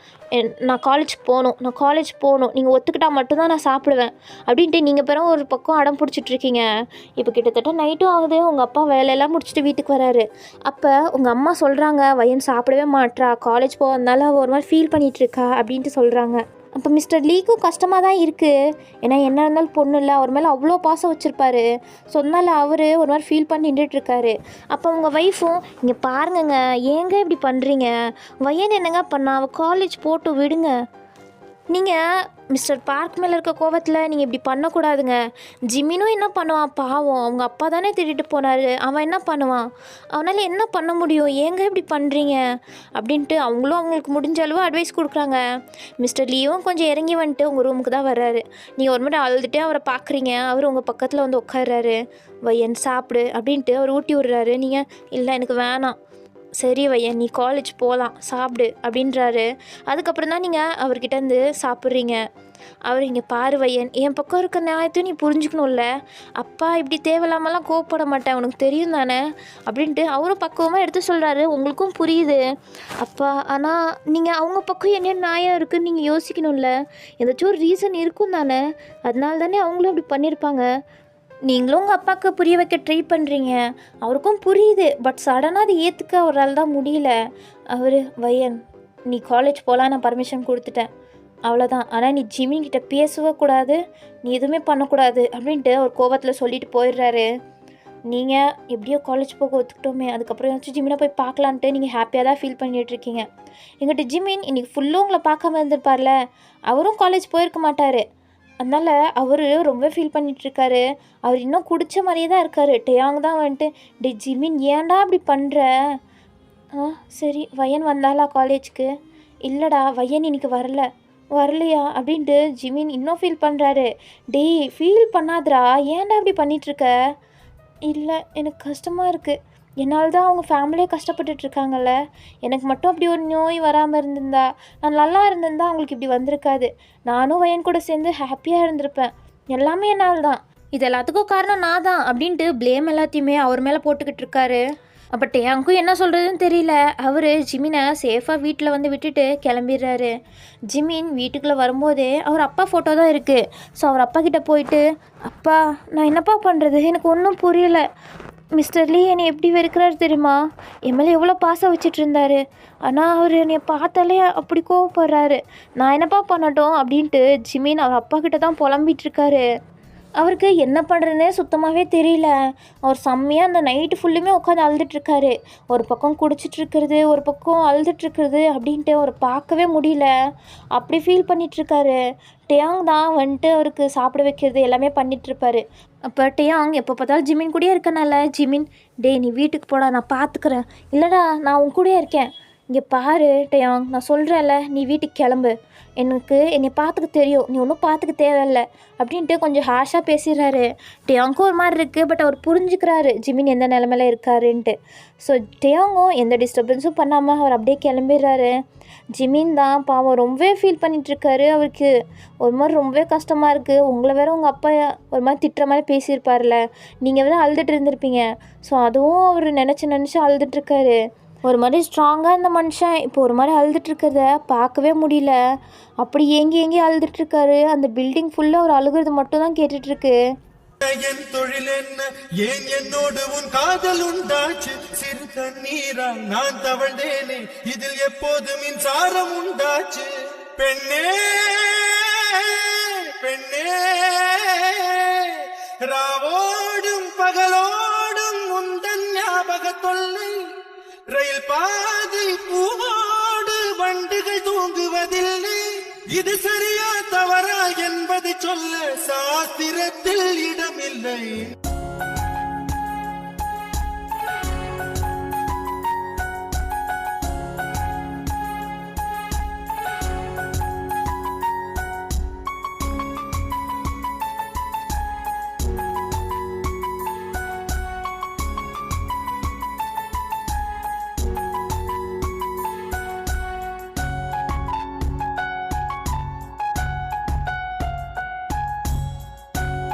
நான் காலேஜுக்கு போகணும், நீங்கள் ஒத்துக்கிட்டால் மட்டும்தான் நான் சாப்பிடுவேன் அப்படின்ட்டு நீங்கள் பிறகு ஒரு பக்கம் அடம் பிடிச்சிட்ருக்கீங்க. இப்போ கிட்டத்தட்ட நைட்டும் ஆகுது. உங்கள் அப்பா வேலையெல்லாம் முடிச்சுட்டு வீட்டுக்கு வராரு. அப்போ உங்கள் அம்மா சொல்கிறாங்க, வையன் சாப்பிடவே மாட்றா, காலேஜ் போகிறதுனால ஒரு மாதிரி ஃபீல் பண்ணிகிட்ருக்கா அப்படின்ட்டு சொல்கிறாங்க. அப்போ மிஸ்டர் லீக்கும் கஷ்டமாக தான் இருக்குது. ஏன்னா என்ன இருந்தாலும் பொண்ணு இல்லை, அவர் மேலே அவ்வளோ பாசம் வச்சுருப்பாரு. ஸோ அதனால் அவர் ஒரு மாதிரி ஃபீல் பண்ணி நின்றுட்டுருக்காரு. அப்போ உங்கள் ஒய்ஃபும், இங்கே பாருங்கங்க, ஏங்க இப்படி பண்ணுறீங்க, வையன் என்னங்க பண்ணா, அவள் காலேஜ் போட்டு விடுங்க, நீங்கள் மிஸ்டர் பார்க் மேலே இருக்க கோவத்தில் நீங்கள் இப்படி பண்ணக்கூடாதுங்க. ஜிமினும் என்ன பண்ணுவான் பாவம், அவங்க அப்பா தானே திட்டிட்டு போனார், அவன் என்ன பண்ணுவான், அவனால் என்ன பண்ண முடியும், ஏங்க இப்படி பண்ணுறீங்க அப்படின்ட்டு அவங்களும் அவங்களுக்கு முடிஞ்ச அளவு அட்வைஸ் கொடுக்குறாங்க. மிஸ்டர் லீவும் கொஞ்சம் இறங்கி வந்துட்டு உங்கள் ரூமுக்கு தான் வர்றாரு. நீங்கள் ஒரு மாதிரி அழுதுகிட்டே அவரை பார்க்குறீங்க. அவர் உங்கள் பக்கத்தில் வந்து உட்கார்றாரு. வையன் சாப்பிடு அப்படின்ட்டு அவர் ஊட்டி விடுறாரு. நீங்கள் இல்லை எனக்கு வேணாம், சரி வையன் நீ காலேஜ் போகலாம், சாப்பிடு அப்படின்றாரு. அதுக்கப்புறம் தான் நீங்கள் அவர்கிட்டருந்து சாப்பிட்றீங்க. அவர் இங்கே பாரு வையன், என் பக்கம் இருக்க நியாயத்தையும் நீ புரிஞ்சுக்கணும்ல, அப்பா இப்படி தேவையில்லாமலாம் கோவப்பட மாட்டேன், உனக்கு தெரியும் தானே அப்படின்ட்டு அவரும் பக்குவமாக எடுத்து சொல்கிறாரு. உங்களுக்கும் புரியுது அப்பா, ஆனால் நீங்கள் அவங்க பக்கம் என்ன நியாயம் இருக்குதுன்னு நீங்கள் யோசிக்கணும்ல, ஏதாச்சும் ஒரு ரீசன் இருக்கும் தானே, அதனால தானே அவங்களும் அப்படி பண்ணியிருப்பாங்க. நீங்களும் உங்கள் அப்பாவுக்கு புரிய வைக்க ட்ரை பண்ணுறீங்க, அவருக்கும் புரியுது. பட் சடனாக அது ஏற்றுக்க அவரால் தான் முடியல. அவர், வையன் நீ காலேஜ் போகலாம், நான் பர்மிஷன் கொடுத்துட்டேன், அவ்வளோதான், ஆனால் நீ ஜிமின்கிட்ட பேசவே கூடாது, நீ எதுவுமே பண்ணக்கூடாது அப்படின்ட்டு அவர் கோபத்தில் சொல்லிட்டு போயிடுறாரு. நீங்கள் எப்படியோ காலேஜ் போக ஒத்துக்கிட்டோமே, அதுக்கப்புறம் ஏதாச்சும் ஜிமினை போய் பார்க்கலான்ட்டு நீங்கள் ஹாப்பியாக தான் ஃபீல் பண்ணிகிட்ருக்கீங்க. எங்கிட்ட ஜிமின் இன்றைக்கி ஃபுல்லும் உங்களை பார்க்காம இருந்திருப்பார்ல, அவரும் காலேஜ் போயிருக்க மாட்டார். அதனால் அவர் ரொம்ப ஃபீல் பண்ணிகிட்ருக்காரு. அவர் இன்னும் குடித்த மாதிரியே தான் இருக்கார். டேயாங் தான் வந்துட்டு, டே ஜிமின் ஏன்டா அப்படி பண்ணுற, சரி வையன் வந்தாலா காலேஜுக்கு, இல்லைடா வையன் இன்னைக்கு வரலையா அப்படின்ட்டு ஜிமின் இன்னும் ஃபீல் பண்ணுறாரு. டேய் ஃபீல் பண்ணாதடா, ஏன்டா அப்படி பண்ணிகிட்ருக்க, இல்லை எனக்கு கஷ்டமாக இருக்குது, என்னால் தான் அவங்க ஃபேமிலியே கஷ்டப்பட்டுட்ருக்காங்கல்ல, எனக்கு மட்டும் அப்படி ஒரு நோய் வராமல் இருந்திருந்தா, நான் நல்லா இருந்திருந்தா அவங்களுக்கு இப்படி வந்திருக்காது, நானும் வையன் கூட சேர்ந்து ஹாப்பியாக இருந்திருப்பேன், எல்லாமே என்னால் தான், இது எல்லாத்துக்கும் காரணம் நான் தான் அப்படின்ட்டு ப்ளேம் எல்லாத்தையுமே அவர் மேலே போட்டுக்கிட்டு இருக்காரு. அப்போ டேயாங்கும் என்ன சொல்கிறதுன்னு தெரியல. அவர் ஜிமினை சேஃபாக வீட்டில் வந்து விட்டுட்டு கிளம்பிடுறாரு. ஜிமின் வீட்டுக்குள்ளே வரும்போதே அவர் அப்பா ஃபோட்டோ தான் இருக்குது. ஸோ அவர் அப்பா கிட்டே போயிட்டு, அப்பா நான் என்னப்பா பண்ணுறது, எனக்கு ஒன்றும் புரியல, மிஸ்டர் லீ என்னை எப்படி வெறுக்கிறாரு தெரியுமா, என் மேலே எவ்வளோ பாசம் வச்சுட்டு இருந்தாரு, ஆனால் அவர் என்னை பார்த்தாலே அப்படி கோவப்படுறாரு, நான் என்னப்பா பண்ணட்டும் அப்படின்ட்டு ஜிமின் அவர் அப்பா கிட்ட தான் புலம்பிகிட்ருக்காரு. அவருக்கு என்ன பண்ணுறதுனே சுத்தமாகவே தெரியல. அவர் செம்மையாக அந்த நைட்டு ஃபுல்லுமே உட்காந்து அழுதுட்ருக்காரு. ஒரு பக்கம் குடிச்சிட்ருக்கிறது, ஒரு பக்கம் அழுதுட்ருக்கிறது அப்படின்ட்டு அவரை பார்க்கவே முடியல. அப்படி ஃபீல் பண்ணிகிட்ருக்காரு. டேயாங் தான் வந்துட்டு அவருக்கு சாப்பிட வைக்கிறது எல்லாமே பண்ணிகிட்ருப்பாரு. அப்போ டேயாங் எப்போ பார்த்தாலும் ஜிமின் கூடயே இருக்கனால, ஜிமின் டே நீ வீட்டுக்கு போடா நான் பார்த்துக்கிறேன், இல்லைடா நான் உன் கூடயே இருக்கேன், இங்கே பாரு டயாங், நான் சொல்கிறேன்ல, நீ வீட்டுக்கு கிளம்பு. என்னை பார்த்துக்க தெரியும், நீ ஒன்றும் பார்த்துக்க தேவையில்ல அப்படின்ட்டு கொஞ்சம் ஹாஷாக பேசிடுறாரு. டயாங்கும் ஒரு மாதிரி இருக்குது, பட் அவர் புரிஞ்சுக்கிறாரு ஜிமின் எந்த நிலமையில இருக்காருன்ட்டு. ஸோ டயாங்கும் எந்த டிஸ்டர்பன்ஸும் பண்ணாமல் அவர் அப்படியே கிளம்பிடுறாரு. ஜிமின் தான் பாவம் ரொம்பவே ஃபீல் பண்ணிகிட்ருக்காரு. அவருக்கு ஒரு மாதிரி ரொம்பவே கஷ்டமாக இருக்குது. உங்களை வேற உங்கள் அப்பா ஒரு மாதிரி திட்டுற மாதிரி பேசியிருப்பார்ல, நீங்கள் வேற அழுதுட்டு இருந்திருப்பீங்க. ஸோ அதுவும் அவர் நினச்சி அழுதுட்ருக்காரு. ஒரு மாதிரி ஸ்ட்ராங்காக இந்த மனுஷன் இப்போ ஒரு மாதிரி அழுதுட்ருக்கிறத பார்க்கவே முடியல. அப்படி ஏங்கி அழுதுட்ருக்காரு. அந்த பில்டிங் ஃபுல்லாக அவர் அழுகிறது மட்டும் தான் கேட்டுட்ருக்கு. என் தொழில் என்ன, ஏன் என்னோடு உன் காதல் உண்டாச்சு, சிறு தண்ணீரா நான் தவழ்ந்தேனே, இதில் எப்போது மின்சாரம் உண்டாச்சு. பெண்ணே பெண்ணே, ராவோடும் பகலோடும் உந்தன் ஞாபக தொல்லை, ரயில் பாதை பூவோடு வண்டுகள் தூங்குவதில்லை, இது சரியா தவறா என்பதை சொல்ல சாஸ்திரத்தில் இடமில்லை.